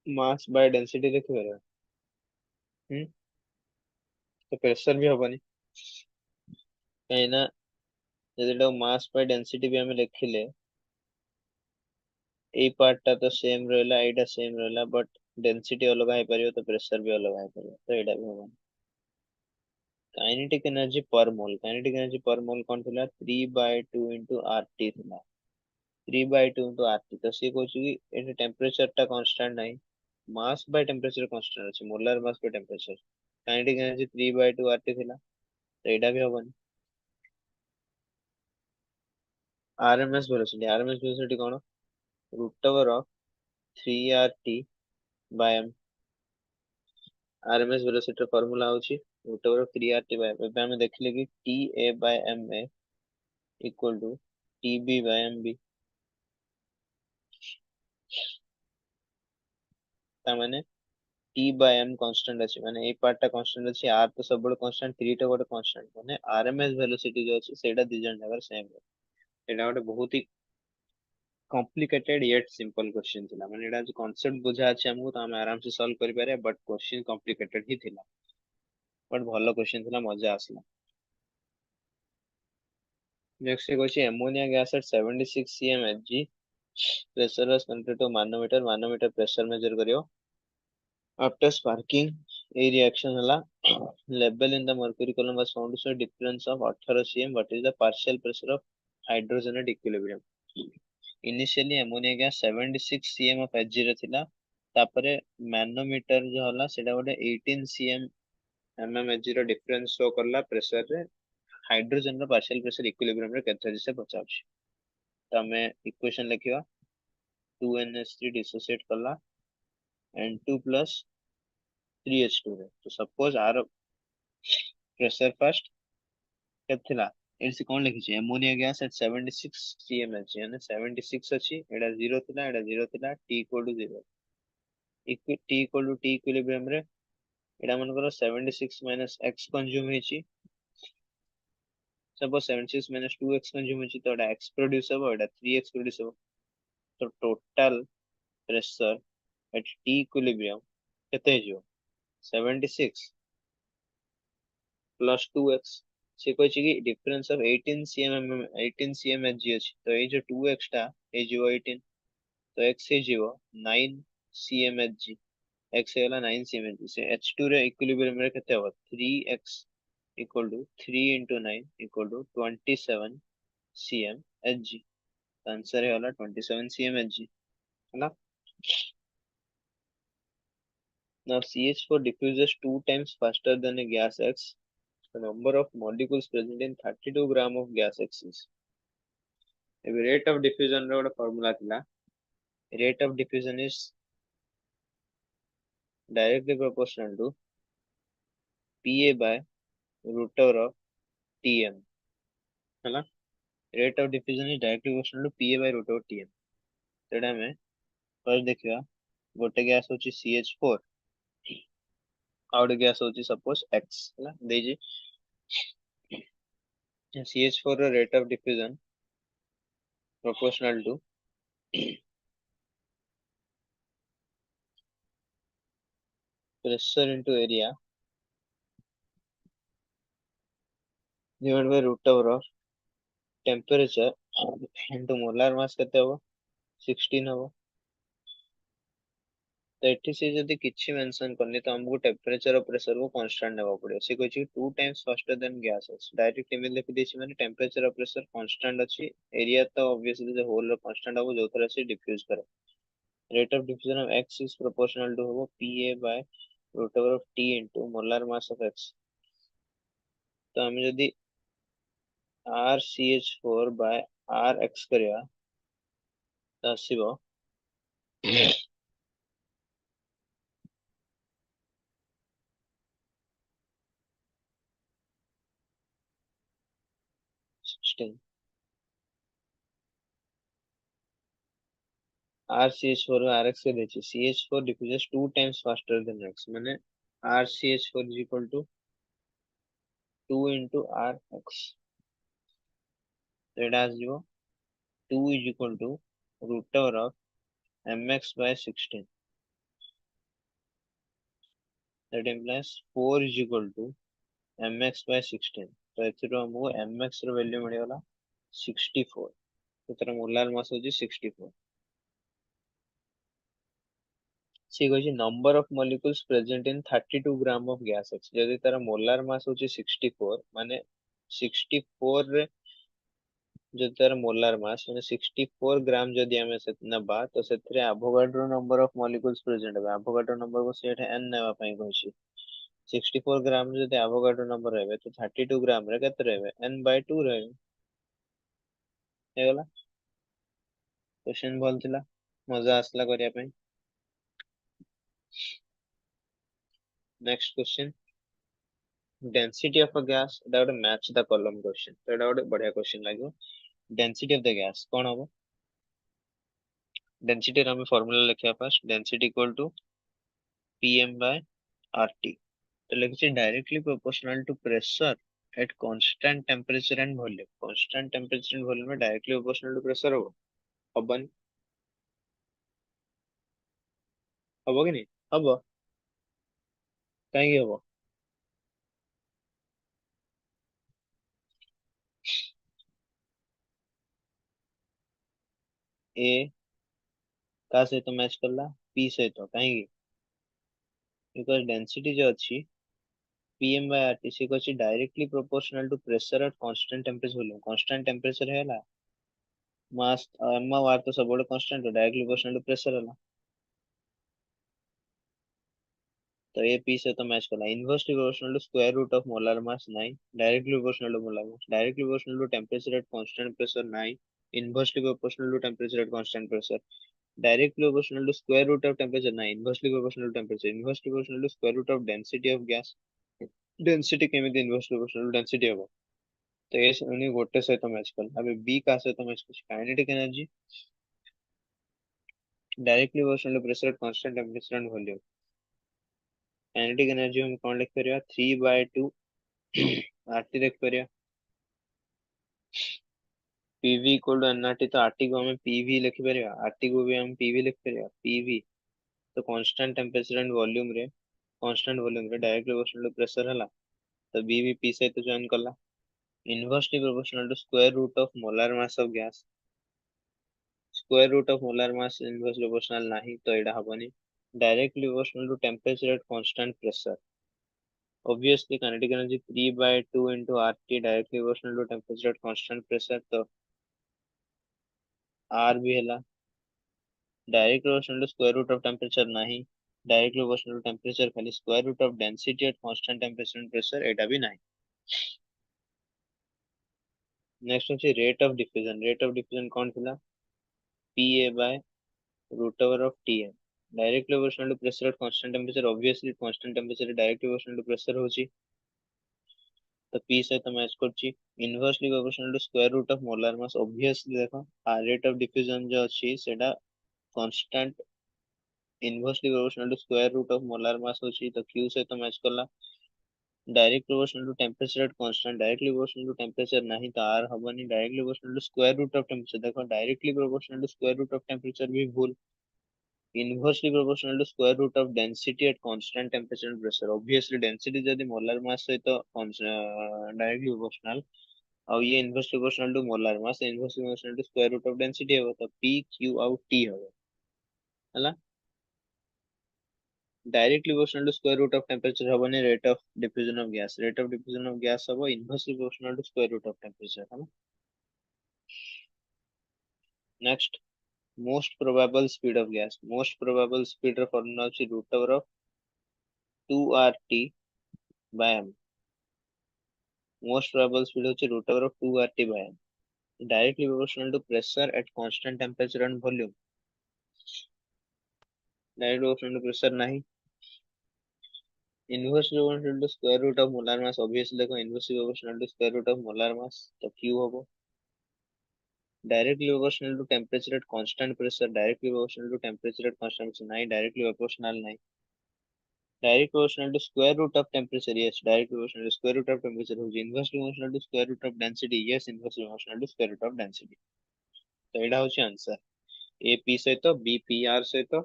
मास बाय डेंसिटी लिख परियो। हम तो प्रेशर भी हबनी कहीं ना, जदि मास बाय डेंसिटी भी हमें लिखिले ए पार्टटा तो सेम रहला एटा सेम रहला बट डेंसिटी अलग है परियो तो प्रेशर भी अलग है परियो तो एटा भी होगा काइनेटिक एनर्जी पर मोल कौन थिला 3/2 into RT थिला 3/2 into RT तो से कहू कि एटा टेंपरेचर टा कांस्टेंट नहीं मास बाय टेंपरेचर कांस्टेंट अछि molar mass by temperature kinetic energy 3/2 RT थिला तो एटा भी होगा आरएमएस वेलोसिटी कौन root over of 3RT by m RMS velocity formula होची root over of 3RT by m एबे हम देखले कि TA by ma equal to TB by mb ता माने T बाय m कांस्टेंट अछि माने ए पार्ट टा कांस्टेंट अछि r तो सब बड़ कांस्टेंट 3 टा बड़ कांस्टेंट माने आरएमएस वेलोसिटी जो अछि सेटा दी जन जगह सेम है एटा ଗୋଟେ बहुत ही कॉम्प्लिकेटेड येट सिंपल क्वेश्चन थिला माने एटा जो कांसेप्ट बुझा अछि हमहु तो हम आराम से सॉल्व करि पारे बट क्वेश्चन कॉम्प्लिकेटेड ही थिला बट भलो क्वेश्चन थिला मजा आसला नेक्स्ट एक अछि ammonia gas at 76 cm Hg pressure was compared to manometer pressure measure करियो after sparking a reaction hela level in the mercury column was found to show difference of 18 cm what is the partial pressure of hydrogen at equilibrium initially ammonia gas 76 cm of Hg रे थिला तापरे manometer जो हला सेटा गोटे 18 cm mmHg रो difference show करला pressure रे hydrogen रो partial pressure equilibrium रे केते जे से पचाउछ तो हमें इक्वेशन लिखिवा 2NH3 डिसोसिएट करला N2 प्लस 3H2 रे तो सपोज आर प्रेशर फर्स्ट केथिला एसी कोन लिखि छै एमोनिया गैस एट 76 cm अछि यानी 76 अछि एटा 0 थिला एटा 0 थिला t equal to 0 t equal to t equilibrium रे एटा मन करो 76 माइनस x कंज्यूम हेछि सपोज 76 माइनस 2x कंज्यूम हेछि तो एटा x प्रोड्यूस हो एटा 3x प्रोड्यूस हो तो total pressure at t equilibrium केते जो 76 प्लस 2x से कहै छै कि difference of 18 cm 18 cm Hg अछि तो ए जो 2x टा ए जो 18 तो x हे जीवो 9 cm Hg x हेला 9 cm Hg से H2 रे इक्विलिब्रियम रे केते हो 3x equal to 3 into 9 equal to 27 cm Hg answer है वाला 27 cm Hg है ना now CH4 diffuses 2 times faster than a gas X. The number of molecules present in 32 gram of gas X is. The rate of diffusion row formula थिला. Rate of diffusion is directly proportional to PA by root over of Tm. है ना? Rate of diffusion is directly proportional to PA by root over Tm. तेड़ा में first देखिवा गोटे gas होची CH4 और gas होची suppose X है ना देजी CH4 row rate of diffusion proportional to pressure into area divided by root over of temperature into molar mass केते हो 16 हो तो एठी से जदी किछि मेंशन करनी तो हमको टेंपरेचर और प्रेशर को कांस्टेंट नेबा पड़े से कहै 2 times faster than gases direct image लिखि देछि माने टेंपरेचर और प्रेशर कांस्टेंट अछि एरिया तो ऑब्वियसली द होल कांस्टेंट हो जो तरह से डिफ्यूज करे rate of diffusion of x is proportional to हो pa by root over of t into molar mass of x तो हम जदी rCH4 बाय rx करिया तो आसीबो 16 rCH4 में rx के देछि CH4 diffuses 2 times faster than x माने rCH4 is equal to 2 into rx so it has you 2 is equal to root over of mx by 16 that implies 4 is equal to mx by 16 तो एथिरो हमको mx रो value मिलेला 64 तो तार molar mass होची 64 सी कहछि number of molecules present in 32 gram of gas X जदि तार मोलार मास होची 64 माने 64 रे जदि तार मोलार मास माने 64 ग्राम जदि हमें से नबा तो सेथरे Avogadro number of molecules present है एवोगाड्रो नंबर को सेठ n नेवा पई कहछि 64 ग्राम जदि एवोगाड्रो नंबर रहबे तो 32 ग्राम रे केते रहबे n/2 रहबे हेगला क्वेश्चन भल थिला मजा आसला करिया पई next question density of a gas एटा गोटे मैच द कॉलम क्वेश्चन तो एटा गोटे बढ़िया क्वेश्चन लागो डेंसिटी ऑफ द गैस कोन हबो डेंसिटी रे हम फार्मूला लिखिया first density equal to pm by rt तो लिखछि directly proportional to pressure at constant temperature and volume constant temperature and volume में डायरेक्टली प्रोपोर्शनल टू प्रेशर हबन हबो कि नहीं हबो काहे हबो ए का सहित मैच करला पी सहित काहे बिकॉज डेंसिटी जो अच्छी pm by rt से कहछि directly proportional to pressure at constant temperature volume constant temperature हैला मास एम आर तो सब constant directly proportional to pressure हैला तो ये पी से तो मैच करना inversely proportional to square root of molar mass 9 directly proportional to molar mass directly proportional to temperature at constant pressure 9 inversely proportional to temperature at constant pressure directly proportional to square root of temperature 9 inversely proportional to temperature inversely proportional to square root of density of gas density केमिति inversely proportional to density हो तो ये उन्हीं गोटे सहित match करना अबे B का सहित मैच कर kinetic energy directly proportional to pressure at constant temperature and volume kinetic energy हम कौन लिख परिया 3/2 आरटी लिख परिया पीवी इक्वल टू एनआरटी तो आरटी को हमें पीवी लिख परिया आरटी को भी हम पीवी लिख परिया पीवी तो कांस्टेंट टेंपरेचर एंड वॉल्यूम रे कांस्टेंट वॉल्यूम रे डायरेक्टली प्रोपोर्शनल टू प्रेशर हला तो बी भी पी से तो जॉइन करला inversely proportional to square root of molar mass of gas square root of molar mass inverse proportional नहीं तो एडा हबनी directly proportional to temperature at constant pressure obviously kinetic energy 3/2 into RT directly proportional to temperature at constant pressure तो R भी है direct proportional to square root of temperature नहीं direct proportional to temperature खाली square root of density at constant temperature and pressure एटा भी नहीं next होची rate of diffusion कौन थिला PA by root over of TM direct proportional to pressure at constant temperature obviously constant temperature direct proportional to pressure होची तो P से तो मैच करची inversely proportional to square root of molar mass obviously देखो rate of diffusion जो अछि सेटा constant inversely proportional to square root of molar mass होची तो Q से तो मैच करला direct proportional to temperature at constant directly proportional to temperature नहीं तो R हबनी directly proportional to square root of temperature देखो directly proportional to square root of temperature भी भूल inversely proportional to square root of density at constant temperature and pressure obviously density जदी molar mass से तो directly proportional और ये inversely proportional to molar mass inversely proportional to square root of density है तो P Q out T हो हला directly proportional to square root of temperature हबनी rate of diffusion of gas हबो inversely proportional to square root of temperature है next most probable speed of gas most probable speed ର formula ଅଛି root over of 2RT by m most probable speed होची root over of 2RT by m directly proportional to pressure at constant temperature and volume direct proportional to pressure नहीं inversely proportional to square root of molar mass obviously देखो inversely proportional to square root of molar mass तो Q होबो directly proportional to temperature at constant pressure directly proportional to temperature at constant pressure नहीं directly proportional नहीं direct proportional to square root of temperature yes direct proportional to square root of temperature हो inversely proportional to square root of density yes inversely proportional to square root of density तो एडा होची answer A P सहित B P are सहित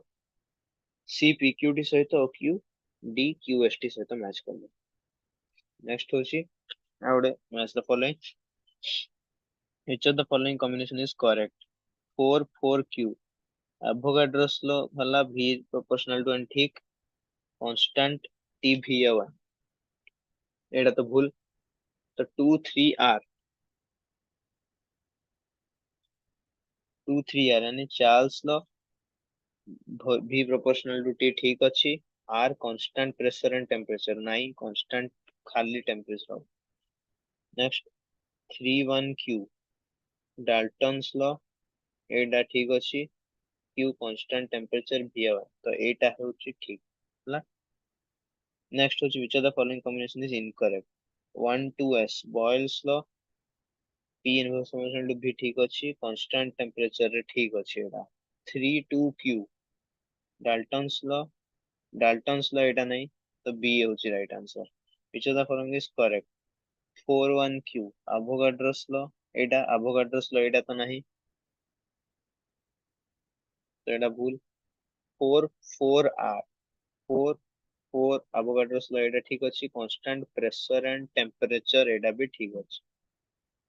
C P Q D सहित ओ Q D Q S T सहित match करले next होची आउडे match the following which of the following combination is correct? 4 4 q, Avogadro's law भला v proportional to and ठीक, constant t v1, एटा तो भूल, तो 2 3 r, 2 3 r यानी Charles law, v proportional to t ठीक अच्छी, r constant pressure and temperature, नहीं constant खाली temperature. Next 3 1 q, Dalton's law, एटा ठीक अच्छी, q constant temperature v1, तो एटा होची ठीक ହେଲା. Next होची which of the following combination is incorrect? 1 2s, Boyle's law, p inverse proportional to v ठीक अच्छी, constant temperature रे ठीक अच्छी एटा. 3 2q, Dalton's law, Dalton's law एटा नहीं, तो b होची right answer. Which of the following is correct? 4 1q, Avogadro's law, Etah Avogadro's law एटा तो नहीं, तो एटा भूल. 4 4r, 4 4 Avogadro's law एटा ठीक अच्छी, constant pressure and temperature एटा भी ठीक अच्छी,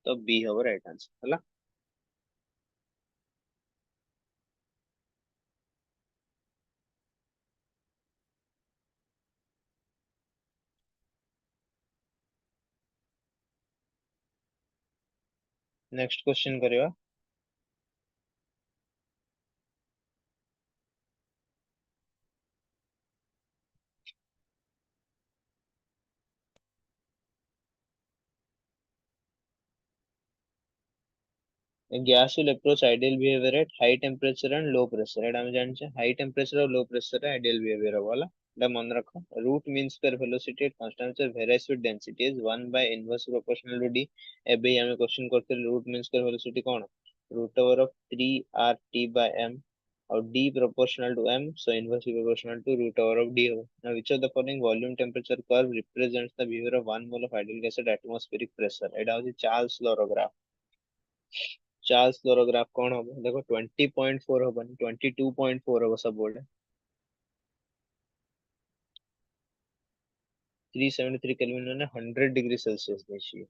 तो b होगा right answer ହେଲା. Next question करियो. A gas will approach ideal behavior at high temperature and low pressure. एटा हम जानते हैं high temperature और low pressure है ideal behavior वाला. एटा मन रखो. Root mean square velocity at constant pressure varies with density is 1 by inverse proportional to d. एबे हमें क्वेश्चन करते हैं root mean square velocity कौन है? Root over of 3 RT by m और d proportional to m, so inversely proportional to root over of d हो. Now which of the following volume temperature curve represents the behavior of 1 mole of ideal gas at atmospheric pressure? एटा होची Charles लोरोग्राफ. Charles क्लोरोग्राफ कौन होगा? देखो 20.4 होगा, 22.4 होगा, सब board है. 373 kelvin ने 100 डिग्री सेल्सियस देखिए.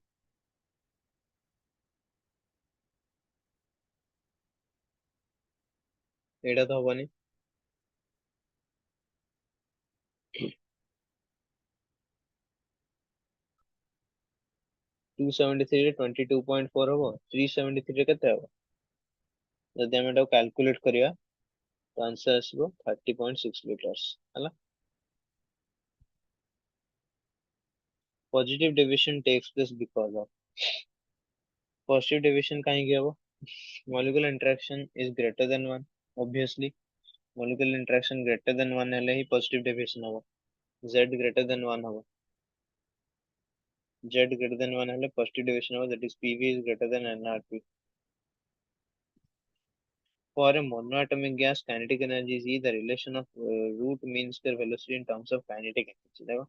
एटा तो होगा नहीं. 273 रे 22.4 होगा, 373 रे केते होगा? जदि हम एटा कैलकुलेट करिया तो आंसर आसबो 30.6 लीटर्स हला. Positive deviation takes place because of. Positive deviation काहे की हबो? Molecular interaction is greater than 1, obviously molecular interaction greater than 1 हेले ही पॉजिटिव डेविएशन हबो. z ग्रेटर देन 1 हबो, z greater than 1 हेले positive deviation होगा, that is PV is greater than nRT. For a monoatomic gas, kinetic energy is the relation of root mean square velocity in terms of kinetic energy. देखो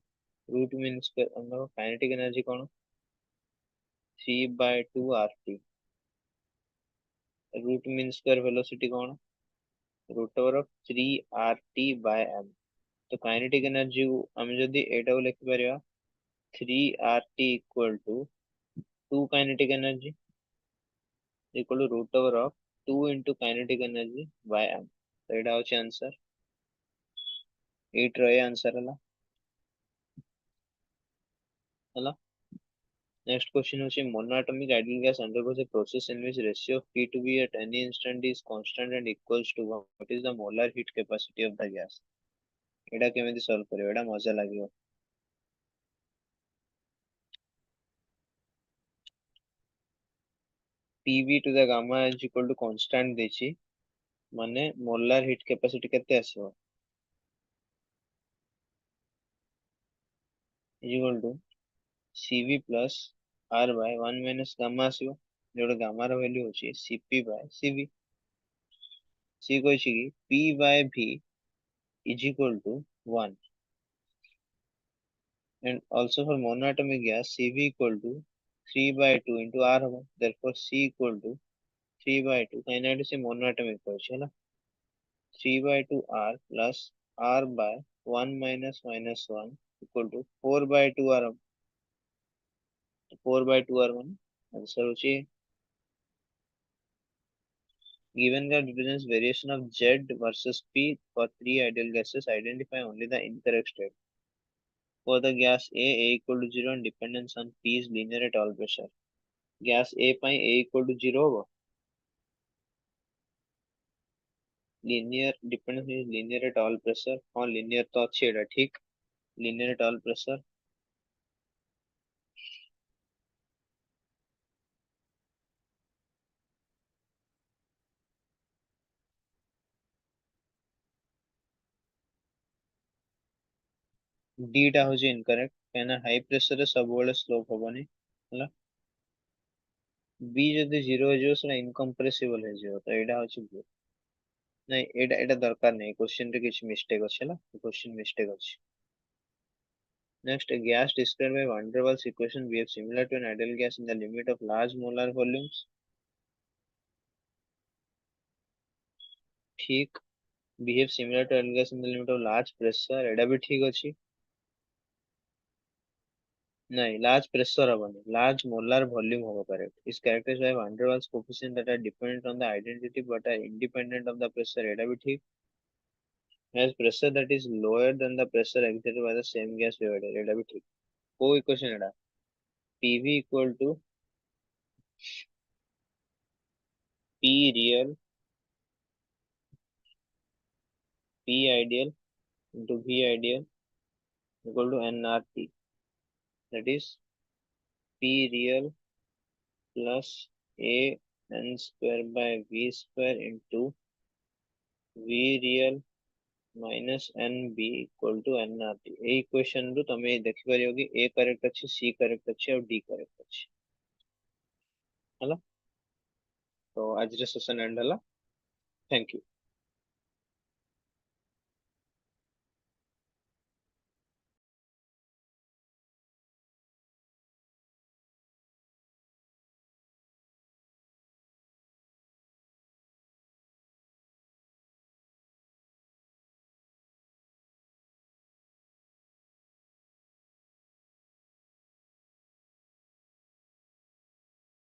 root mean square देखो kinetic energy कौन? 3/2 RT. root mean square velocity कौन? root over of 3 RT by m. तो kinetic energy हम जदि एटा को लिखि परिया 3 RT equal to 2 kinetic energy equal to root over of 2 into kinetic energy by m. So एटा होची answer. 8 रहे आंसर हला. हला. Next question होची monoatomic ideal gas undergoes a process in which ratio of P to V at any instant is constant and equals to 1. What is the molar heat capacity of the gas? एटा केमिति solve करियो? एटा मजा लागियो. PV to the gamma is equal to constant देछि, माने molar heat capacity केते आसो? is equal to CV plus R by 1 minus gamma आसो, जोडे gamma रो value होची CP by CV. C कहछि कि P by V is equal to 1, and also for monoatomic gas CV equal to 3/2 into R होगा, therefore C equal to 3/2, kinetic से monoatomic कहछि है ना, 3/2 R plus R by 1 minus minus 1 equal to 4/2 R. 4/2 R one answer होची Given the difference variation of Z versus P for three ideal gases, identify only the incorrect state. For the gas A equal to 0 and dependence on P is linear at all pressure. Gas A ପାଇଁ A equal to 0 होगा. Linear dependence is linear at all pressure. हाँ linear तो अच्छी है ठीक. Linear at all pressure. D टा हो जी incorrect. कहना high pressure रे सबବେଳେ slope होबनी. ହେଲା. B ଯଦି 0 ହେଇଯିବ ସେଟା incompressible ହେଇଯିବ. ତ ଏଇଟା ହଉଛି ଭୁଲ. ନାଇଁ ଏଇଟା ଦରକାର ନାହିଁ. Question ରେ କିଛି mistake ଅଛି ହେଲା. Question mistake ଅଛି. Next, a gas described by van der Waals equation behaves similar to an ideal gas in the limit of large molar volumes. ठीक. Behave similar to ideal gas in the limit of large pressure. एटा भी ठीक अछि. नहीं, large pressure हबनी. Large molar volume होगा correct. Is characterized by van der Waals coefficient that are dependent on the identity but are independent of the pressure. एटा भी ठीक. Has pressure that is lower than the pressure exerted by the same gas divided. एटा भी ठीक. कोई equation Etah. PV equal to P real P ideal into V ideal equal to nRT. That is P real plus A n square by V square into V real minus NB equal to nRT. A equation रू तमे देखि परियो कि A correct अछि, C correct अछि और D correct अछि. हला. तो आज रे सेशन एंड हला. Thank you.